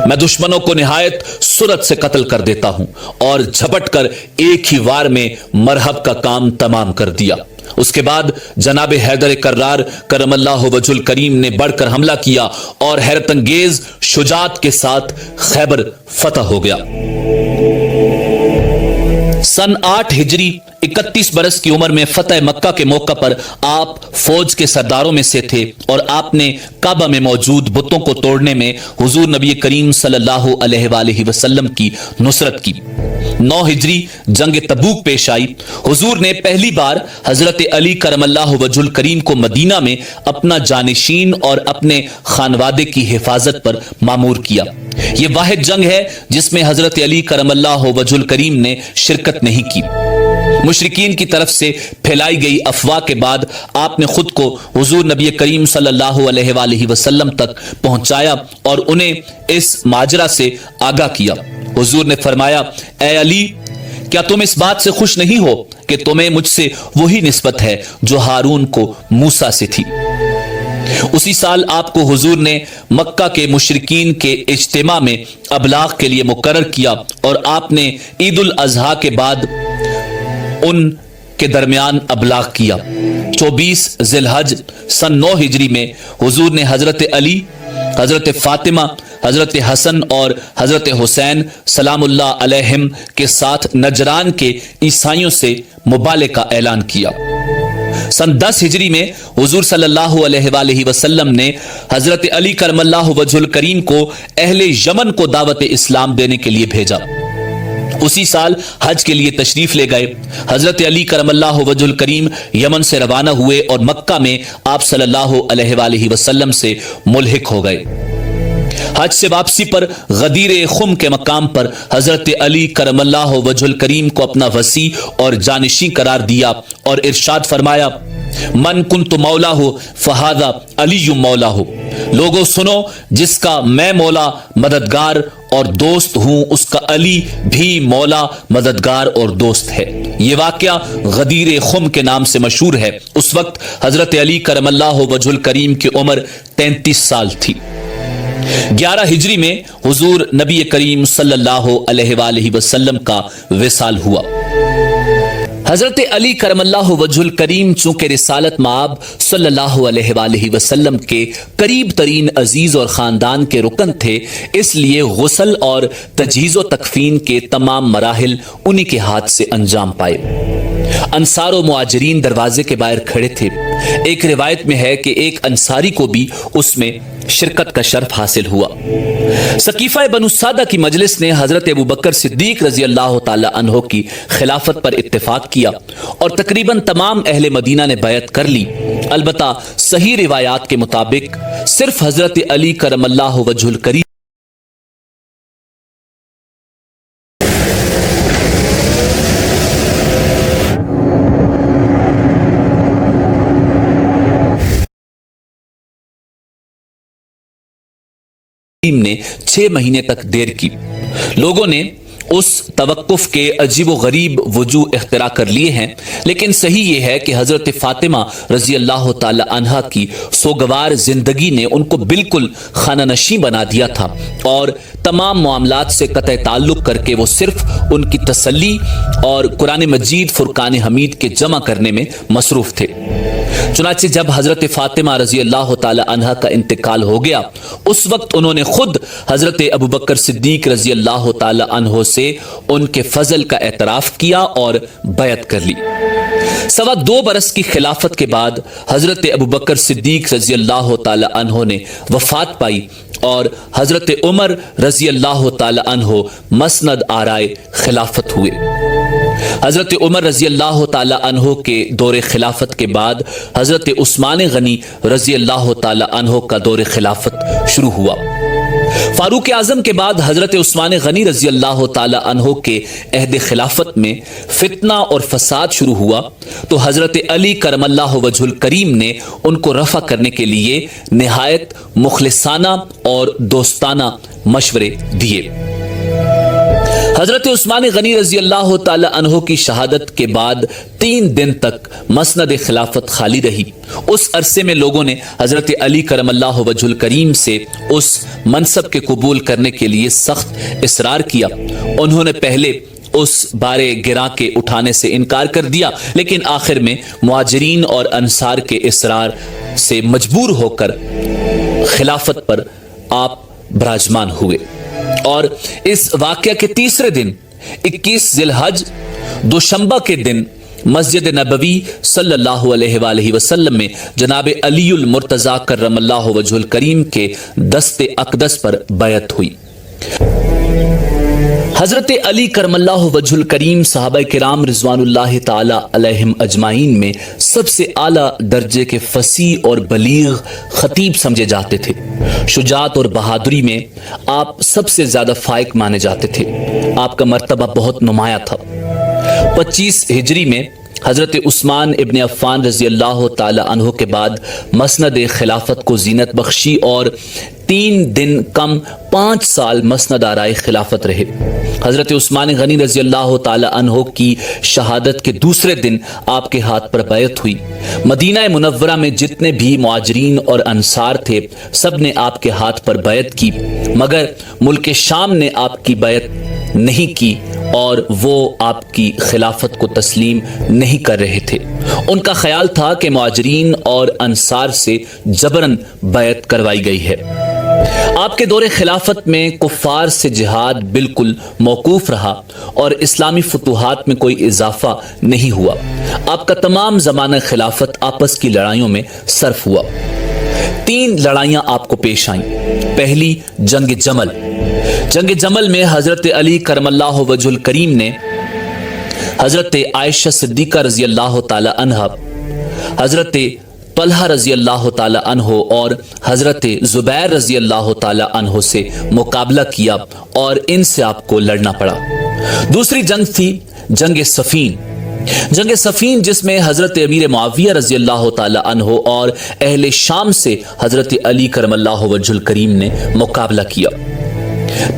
मैं दुश्मनों को निहायत सुरत से कत्ल कर देता हूं और झपट कर एक ही वार में मरहब का काम तमाम कर दिया। उसके बाद जनाब हैदर कर्रार करमल्लाहु वजहुल करीम ने बढ़कर हमला किया और हैरत अंगेज शुजात के साथ खैबर फतह हो गया। सन 8 हिजरी 31 बरस की उम्र में फतेह मक्का के मौका पर आप फौज के सरदारों में से थे और आपने काबा में मौजूद बुतों को तोड़ने में हुजूर नबी करीम सल्लल्लाहु अलैहि वसल्लम की नुसरत की। 9 हिजरी जंग तबूक पेश आई। हुजूर ने पहली बार हजरत अली करमल्लाहु वजहुल करीम को मदीना में अपना जानिशीन और अपने खानवादे की हिफाजत पर मामूर किया। यह वाहिद जंग है जिसमें हजरत अली करमल्लाहु वजहुल करीम ने शिरकत नहीं की। मुशरिकीन की तरफ से फैलाई गई अफवाह के बाद आपने खुद को हुजूर नबी करीम सल्लल्लाहु अलैहि वसल्लम तक पहुंचाया और उन्हें इस माजरा से आगाह किया। हुजूर ने फरमाया, ए अली, क्या तुम इस बात से खुश नहीं हो कि तुम्हें मुझसे वही निस्बत है जो हारून को मूसा से थी। उसी साल आपको हुजूर ने मक्का के मुशरिकीन के इज्तिमा में अबलाग के लिए मुकर्रर किया और आपने ईद उल अजहा के बाद उन के दरमियान अबलाग किया। 24 जिलहज सन 9 हिजरी में हुजूर ने हजरत अली, हजरत फातिमा, हजरत हसन और हजरत हुसैन सलामुल्लाह अलैहिम के साथ नजरान के ईसाइयों से मुबाले का ऐलान किया। सन 10 हिजरी में हुजूर सल्लल्लाहु अलैहि वसल्लम ने हजरत अली करमल्लाहु वजहुल करीम को अहले यमन को दावत इस्लाम देने के लिए भेजा। उसी साल हज के लिए तशरीफ ले गए। हजरत अली करमल्लाहु वजहुल करीम यमन से रवाना हुए और मक्का में आप सल्लल्लाहु अलैहि वसल्लम से मुल्हिक हो गए। हज से वापसी पर गदीर खुम के मकाम पर हजरत अली करमल्लाहु वजहुल करीम को अपना वसी और जानिशी करार दिया और इरशाद फरमाया, मन कुन्तु मौला हो फहादा अली मौला हो। लोगों सुनो, जिसका मैं मौला मददगार और दोस्त हूं उसका अली भी मौला मददगार और दोस्त है। यह वाकया गदीर खुम के नाम से मशहूर है। उस वक्त हजरत अली करमल्लाहु वजहुल करीम की उम्र 33 साल थी। 11 हिजरी में हुजूर नबी करीम सल्लल्लाहु अलैहि वसल्लम का विसाल हुआ। हजरत अली करमल्लाहु वजहुल करीम चूंकि रिसालत माब सल्लल्लाहु अलैहि वसल्लम के करीब तरीन अजीज और खानदान के रुकन थे, इसलिए गुस्ल और तजहीज़ो तकफीन के तमाम मराहिल उन्हीं के हाथ से अंजाम पाए। अंसार और मुहाजिरीन दरवाजे के बाहर खड़े थे। एक रिवायत में है कि एक अंसारी को भी उसमें शिरकत का शर्फ हासिल हुआ। सकीफा बनु सादा की मजलिस ने हजरत अबू बकर सिद्दीक रजी अल्लाह ताला अन्हो की खिलाफत पर इत्तेफाक किया और तकरीबन तमाम अहले मदीना ने बैत कर ली। अलबत्ता सही रिवायात के मुताबिक सिर्फ हजरत अली करमल्लाहु वजहुल करीम ने 6 महीने तक देर की। लोगों ने उस तवक्कुफ के अजीब व गरीब वजूह इख्तिरा कर लिए हैं, लेकिन सही यह है कि हजरत फातिमा रजी अल्लाह ताला अन्हा की सोगवार जिंदगी ने उनको बिल्कुल खानानशी बना दिया था और तमाम मामलात से कतई ताल्लुक करके वो सिर्फ उनकी तसल्ली और कुरान मजीद फुरकान हमीद के जमा करने में मसरूफ थे। चुनाचे जब हजरत फातिमा रजी अल्लाह ताला अन्हा का इंतकाल हो गया, उस वक्त उन्होंने खुद हजरत अबू बकर सिद्दीक रजी अल्लाह ताला अन्हो से उनके फजल का एतराफ किया और बैत कर ली। 2.25 बरस की खिलाफत के बाद हजरत अबू बकर सिद्दीक रजी अल्लाह ताला अन्हो ने वफात पाई और हजरत उमर रजी अल्लाह ताला अन्हो मसनद आराए खिलाफत हुए। हजरत उमर रजी अल्लाह ताला अन्हो के दौरे खिलाफत के बाद हजरत उस्मान गनी रजी अल्लाह ताला अन्हो का दौरे खिलाफत शुरू हुआ। फारूक आजम के बाद हजरत उस्मान गनी रजी अल्लाह ताला अन्हो के अहद खिलाफत में फितना और फसाद शुरू हुआ तो हजरत अली करमल्लाहु वजहुल करीम ने उनको रफा करने के लिए निहायत मुखलिसाना और दोस्ताना मशवरे दिए। हजरत उस्मान गनी रजी अल्लाह ताला अन्हो की शहादत के बाद 3 दिन तक मसनद खिलाफत खाली रही। उस अरसे में लोगों ने हजरत अली करमल्लाहु वजहुल करीम से उस मनसब के कबूल करने के लिए सख्त इसरार किया। उन्होंने पहले उस बारे गिरा के उठाने से इनकार कर दिया, लेकिन आखिर में मुहाजिरीन और अंसार के इसरार से मजबूर होकर खिलाफत पर आप विराजमान हुए और इस वाकया के तीसरे दिन 21 जिलहज دوشंबा के दिन मस्जिद नबवी सल्लल्लाहु अलैहि वसल्लम में जनाब अलीउल मुर्तज़ा कर्रमल्लाहु वजहुल करीम के दस्ते अक़दस पर बैत हुई। हजरत अली करमल्लाहु वजहुल करीम सहाबा किराम रिज़वानुल्लाहि ताला अलैहिम अजमाइन में सबसे आला दर्जे के फसीह और बलीग खतीब समझे जाते थे। शुजात और बहादुरी में आप सबसे ज्यादा फाइक माने जाते थे। आपका मर्तबा बहुत नुमाया था। 25 हिजरी में हजरत उस्मान इब्न अफ़्फ़ान रज़ी अल्लाह ताला अन्हु के बाद मसनद खिलाफत को जीनत बख्शी और 3 दिन कम 5 साल मसनद आराए खिलाफत रहे। हजरत उस्मान गनी रज़ी अल्लाह ताला अन्हु की शहादत के दूसरे दिन आपके हाथ पर बैत हुई। मदीना मुनव्वरा में जितने भी मुहाजिरीन और अंसार थे सब ने आपके हाथ पर बैत की, मगर मुल्क शाम ने आपकी बैत नहीं की और वो आपकी खिलाफत को तस्लीम नहीं कर रहे थे। उनका ख्याल था कि मुहाजिरीन और अंसार से जबरन बैत करवाई गई है। आपके दौरे खिलाफत में कुफ्फार से जिहाद बिल्कुल मौकूफ रहा और इस्लामी फतूहात में कोई इजाफा नहीं हुआ। आपका तमाम ज़माना खिलाफत आपस की लड़ाइयों में सर्फ हुआ। 3 लड़ाइयां आपको पेश आईं। पहली जंग जमल। जंग जमल में हजरत अली करमल्लाहु वजहुल करीम ने हजरत आयशा सिद्दीका रज़ी अल्लाह ताला अन्हा, हजरत तल्हा रज़ी अल्लाह ताला अन्हो और हजरत जुबैर रज़ी अल्लाह ताला अन्हो से मुकाबला किया और इनसे आपको लड़ना पड़ा। दूसरी जंग थी जंग सफीन। जंग सफीन जिसमें हजरत अमीर मुआविया रज़ी अल्लाह ताला अन्हो और अहले शाम से हजरत अली करमल्लाहु वजहुल करीम ने मुकाबला किया।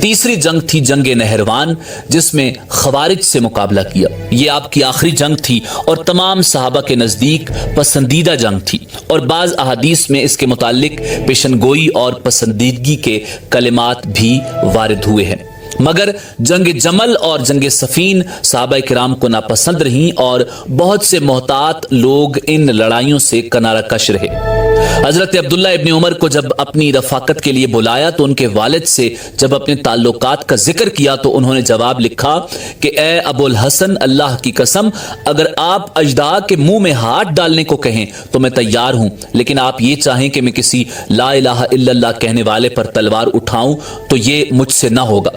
तीसरी जंग थी जंग नहरवान जिसमें खवारिज से मुकाबला किया। ये आपकी आखिरी जंग थी और तमाम सहाबा के नज़दीक पसंदीदा जंग थी और बाज़ अहादीस में इसके मुतालिक पेशनगोई और पसंदीदगी के कलिमात भी वारिद हुए हैं। मगर जंग जमल और जंग सफीन सहाबा किराम को नापसंद रहीं और बहुत से मोहतात लोग इन लड़ाइयों से किनारा कश रहे। हजरत अब्दुल्ला इब्न उमर को जब अपनी रफाकत के लिए बुलाया तो उनके वालिद से जब अपने ताल्लुकात का जिक्र किया तो उन्होंने जवाब लिखा कि ए अबुल हसन, अल्लाह की कसम, अगर आप अजदा के मुंह में हाथ डालने को कहें तो मैं तैयार हूं, लेकिन आप ये चाहें कि मैं किसी ला इलाहा इल्लल्लाह कहने वाले पर तलवार उठाऊं तो ये मुझसे ना होगा।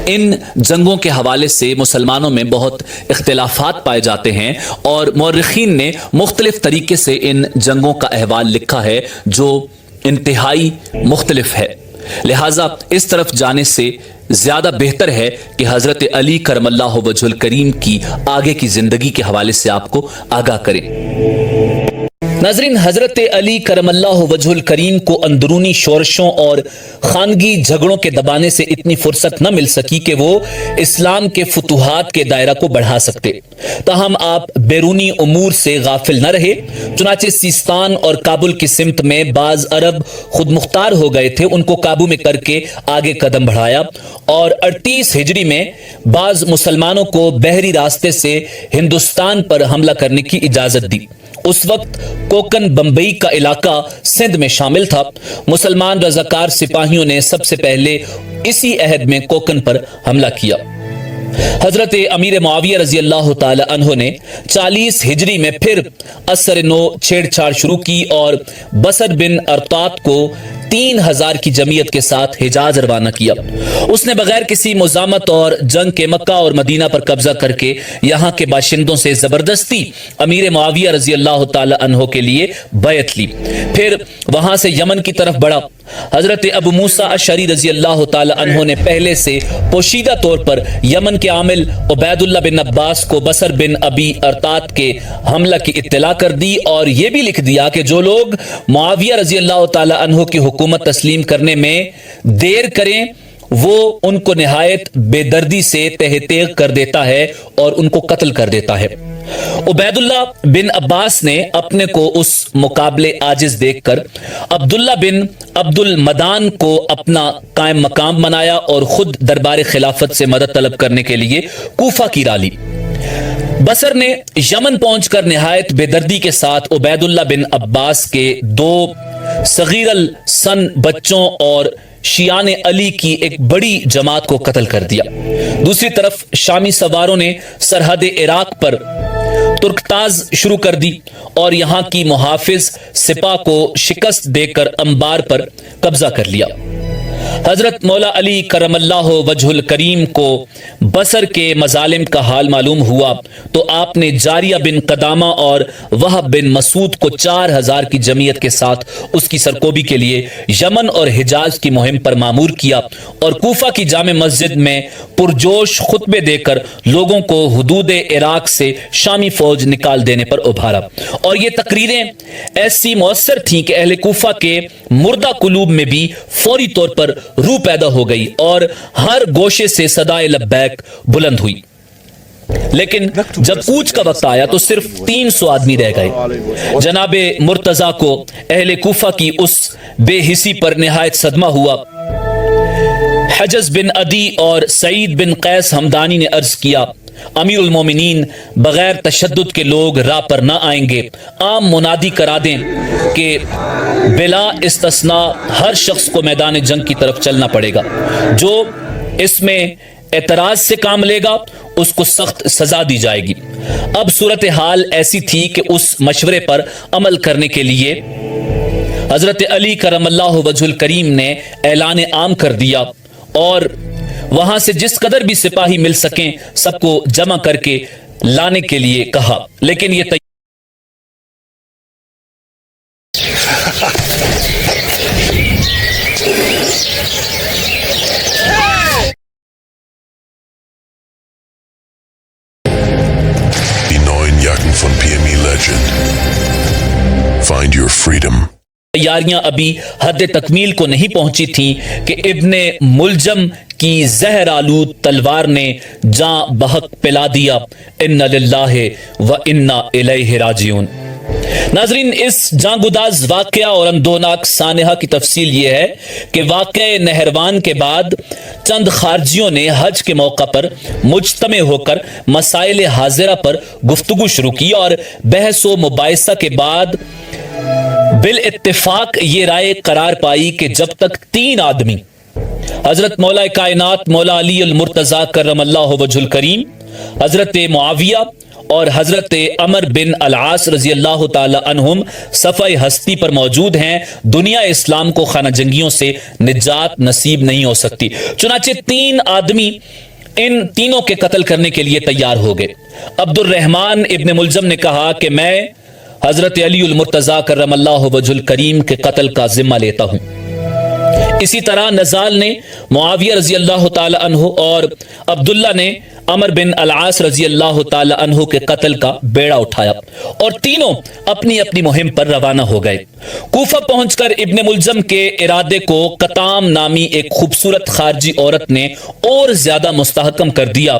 इन जंगों के हवाले से मुसलमानों में बहुत इख्तिलाफात पाए जाते हैं और मौरखीन ने मुख्तलिफ तरीके से इन जंगों का अहवाल लिखा है जो इंतहाई मुख्तलिफ है। लिहाजा इस तरफ जाने से ज्यादा बेहतर है कि हजरत अली करमल्लाहु वजहुल करीम की आगे की जिंदगी के हवाले से आपको आगाह करें। नाज़रीन, हजरत अली करमल्लाहु वजहुल करीम को अंदरूनी शोरशों और खानगी झगड़ों के दबाने से इतनी फुर्सत न मिल सकी कि वो इस्लाम के फतूहात के दायरा को बढ़ा सकते। ताहम आप बैरूनी उमूर से गाफिल न रहे। चुनाचे सिस्तान और काबुल की सिमत में बाज अरब खुद मुख्तार हो गए थे, उनको काबू में करके आगे कदम बढ़ाया और 38 हिजरी में बाज मुसलमानों को बहरी रास्ते से हिंदुस्तान पर हमला करने की इजाजत दी। उस वक्त कोकन बंबई का इलाका सिंध में शामिल था। मुसलमान रजाकार सिपाहियों ने सबसे पहले इसी अहद में कोकन पर हमला किया। हजरत अमीर मुआविया रजी अल्लाह ताला अन्हो ने 40 हिजरी में फिर असर नो छेड़छाड़ शुरू की और बसर बिन अरतात को 3000 की जमीयत के साथ हिजाज रवाना किया। उसने बगैर किसी मुजामत और जंग के मक्का और मदीना पर कब्जा करके यहाँ के बाशिंदों से जबरदस्ती अमीर मुआविया रजी अल्लाह ताला अन्हो के लिए बैत ली। फिर वहां से यमन की तरफ बढ़ा। हजरत अबू मूसा अशरी रजी अल्लाह ताला अन्हो ने पहले से पोशीदा तौर पर यमन के आमिल उबैदुल्लाह बिन अब्बास को बसर बिन अबी अरतात के हमला की इत्तला कर दी और यह भी लिख दिया कि जो लोग मुआविया रजी अल्लाह ताला अन्हो की हुकूमत तस्लीम करने में देर करें वो उनको निहायत बेदर्दी से तहतेग कर देता है और उनको कत्ल कर देता है। उबैदुल्लाह बिन अब्बास ने अपने को उस मुकाबले आजिज देखकर अब्दुल्ला बिन अब्दुल मदान को अपना कायम मकाम बनाया और खुद दरबार खिलाफत से मदद तलब करने के लिए कूफा की राह ली। बसर ने यमन पहुंचकर निहायत बेदर्दी के साथ उबैदुल्लाह बिन अब्बास के 2 صغیر السن بچوں اور شیعان علی کی ایک بڑی جماعت کو قتل کر دیا۔ دوسری طرف شامی سواروں نے سرحد عراق پر ترکتاز شروع کر دی اور یہاں کی محافظ سپاہ کو شکست دے کر انبار پر قبضہ کر لیا۔ حضرت مولا علی کرم اللہ وجہ الکریم کو بصر کے مظالم کا حال معلوم ہوا تو آپ نے جاریہ بن قدامہ اور وہب بن مسعود کو 4000 کی جمعیت کے ساتھ اس کی سرکوبی کے لیے یمن اور حجاز کی مہم پر مامور کیا اور کوفہ کی جامع مسجد میں پرجوش خطبے دے کر لوگوں کو حدود عراق سے شامی فوج نکال دینے پر ابھارا، اور یہ تقریریں ایسی مؤثر تھیں کہ اہل کوفہ کے مردہ قلوب میں بھی فوری طور پر روح پیدا ہو گئی اور ہر گوشے سے صدائے لبیک بلند ہوئی۔ لیکن جب کوچ کا وقت آیا تو صرف 300 آدمی رہ گئے۔ جناب مرتضیٰ کو اہل کوفہ کی اس بے حسی پر نہایت صدمہ ہوا۔ حجز بن عدی اور سعید بن قیس ہمدانی نے عرض کیا، امیر المومنین، بغیر تشدد کے لوگ راہ پر نہ آئیں گے، عام منادی کرا دیں کہ بلا استثناء ہر شخص کو میدان جنگ کی طرف چلنا پڑے گا، جو اس میں اعتراض سے کام لے گا اس کو سخت سزا دی جائے گی۔ اب صورتحال ایسی تھی کہ اس مشورے پر عمل کرنے کے لیے حضرت علی کرم اللہ وجہ الکریم نے اعلان عام کر دیا اور وہاں سے جس قدر بھی سپاہی مل سکیں سب کو جمع کر کے لانے کے لیے کہا، لیکن یہ Die neuen Jacken von PME Legend. Find your freedom. تیاریاں ابھی حد تکمیل کو نہیں پہنچی تھیں کہ ابن ملجم کی زہر آلود تلوار نے جاں بحق پلا دیا۔ ان للہ و انا الیہ راجعون۔ ناظرین، اس جاں گداز واقعہ اور اندوناک سانحہ کی تفصیل یہ ہے کہ واقعہ نہروان کے بعد چند خارجیوں نے حج کے موقع پر مجتمع ہو کر مسائل حاضرہ پر گفتگو شروع کی اور بحث و مباحثہ کے بعد بالاتفاق یہ رائے قرار پائی کہ جب تک 3 آدمی حضرت مولا کائنات مولا علی المرتضیٰ کرم اللہ وجہ الکریم، حضرت معاویہ اور حضرت عمر بن العاص رضی اللہ تعالی عنہم صفحہ ہستی پر موجود ہیں، دنیا اسلام کو خانہ جنگیوں سے نجات نصیب نہیں ہو سکتی۔ چنانچہ 3 آدمی ان تینوں کے قتل کرنے کے لیے تیار ہو گئے۔ عبد الرحمن ابن ملجم نے کہا کہ میں حضرت علی المرتضیٰ کرم اللہ وجہ الکریم کے قتل کا ذمہ لیتا ہوں۔ اسی طرح نزال نے معاویہ رضی اللہ تعالی عنہ اور عبداللہ نے عمر بن العاص رضی اللہ تعالی عنہ کے قتل کا بیڑا اٹھایا اور تینوں اپنی اپنی مہم پر روانہ ہو گئے۔ کوفہ پہنچ کر ابن ملجم کے ارادے کو قطام نامی ایک خوبصورت خارجی عورت نے اور زیادہ مستحکم کر دیا۔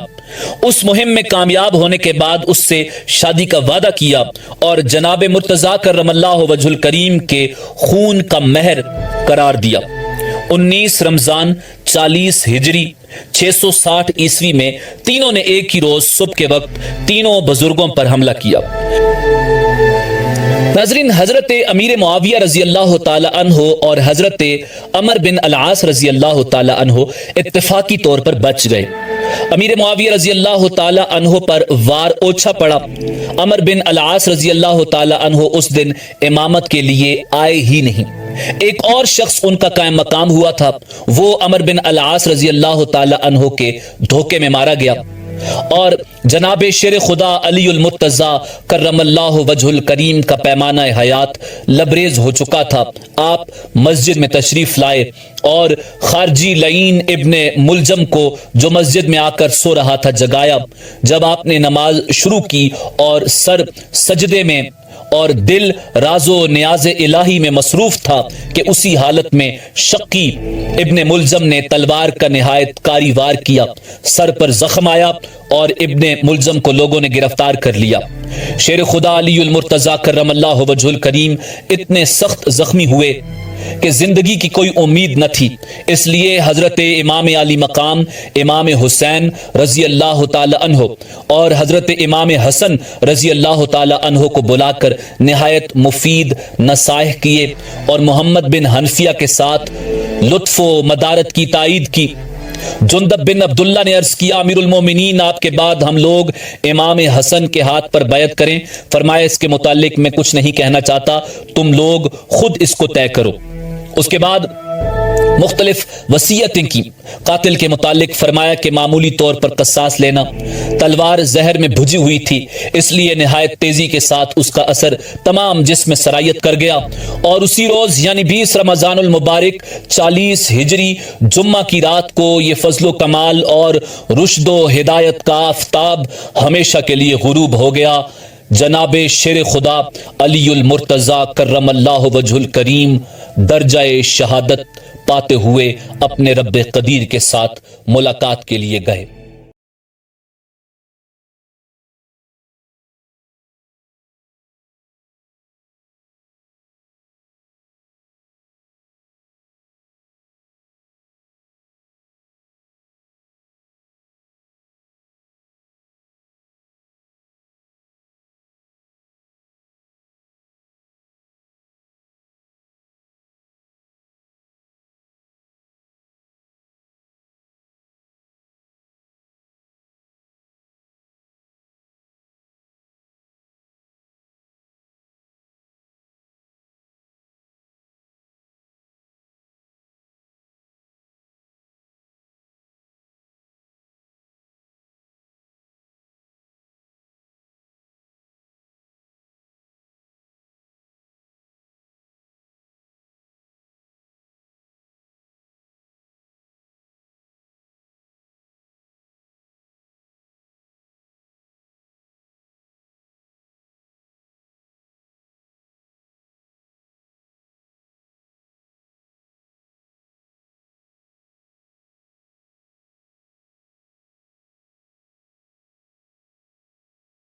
اس مہم میں کامیاب ہونے کے بعد اس سے شادی کا وعدہ کیا اور جناب مرتضیٰ کرم اللہ وجہ الکریم کے خون کا مہر قرار دیا۔ 19 رمضان 40 ہجری 660 عیسوی میں تینوں نے ایک ہی روز صبح کے وقت تینوں بزرگوں پر حملہ کیا۔ ناظرین، حضرت امیر معاویہ رضی اللہ تعالی عنہ اور حضرت عمر بن العاص رضی اللہ تعالی عنہ اتفاقی طور پر بچ گئے۔ امیر معاویہ رضی اللہ تعالی عنہ پر وار اوچھا پڑا۔ عمر بن العاص رضی اللہ تعالی عنہ اس دن امامت کے لیے آئے ہی نہیں۔ ایک اور شخص ان کا قائم مقام ہوا تھا، وہ عمر بن العاص رضی اللہ تعالی عنہ کے دھوکے میں مارا گیا اور جناب شیر خدا علی المرتضیٰ کرم اللہ وجہ الکریم کا پیمانہ حیات لبریز ہو چکا تھا۔ آپ مسجد میں تشریف لائے اور خارجی لعین ابن ملجم کو جو مسجد میں آ کر سو رہا تھا جگایا۔ جب آپ نے نماز شروع کی اور سر سجدے میں اور دل راز و نیاز الہی میں مصروف تھا کہ اسی حالت میں شقی ابن ملجم نے تلوار کا نہایت کاری وار کیا۔ سر پر زخم آیا اور ابن ملجم کو لوگوں نے گرفتار کر لیا۔ شیر خدا علی المرتضیٰ کرم اللہ وجہ الکریم اتنے سخت زخمی ہوئے کہ زندگی کی کوئی امید نہ تھی، اس لیے حضرت امام علی مقام امام حسین رضی اللہ تعالی عنہ اور حضرت امام حسن رضی اللہ تعالی عنہ کو بلا کر نہایت مفید نصائح کیے اور محمد بن حنفیہ کے ساتھ لطف و مدارت کی تائید کی۔ جندب بن عبداللہ نے عرض کیا، امیر المومنین آپ کے بعد ہم لوگ امام حسن کے ہاتھ پر بیعت کریں؟ فرمایا اس کے متعلق میں کچھ نہیں کہنا چاہتا، تم لوگ خود اس کو طے کرو۔ اس کے بعد مختلف وصیتیں کی۔ قاتل کے متعلق فرمایا کہ معمولی طور پر قصاص لینا، تلوار زہر میں بھجی ہوئی تھی اس لیے نہایت تیزی کے ساتھ اس کا اثر تمام جسم میں سرایت کر گیا، اور اسی روز یعنی 20 رمضان المبارک 40 ہجری جمعہ کی رات کو یہ فضل و کمال اور رشد و ہدایت کا آفتاب ہمیشہ کے لیے غروب ہو گیا۔ جناب شیر خدا علی المرتضی کرم اللہ وجہ الکریم درجہ شہادت پاتے ہوئے اپنے رب قدیر کے ساتھ ملاقات کے لیے گئے۔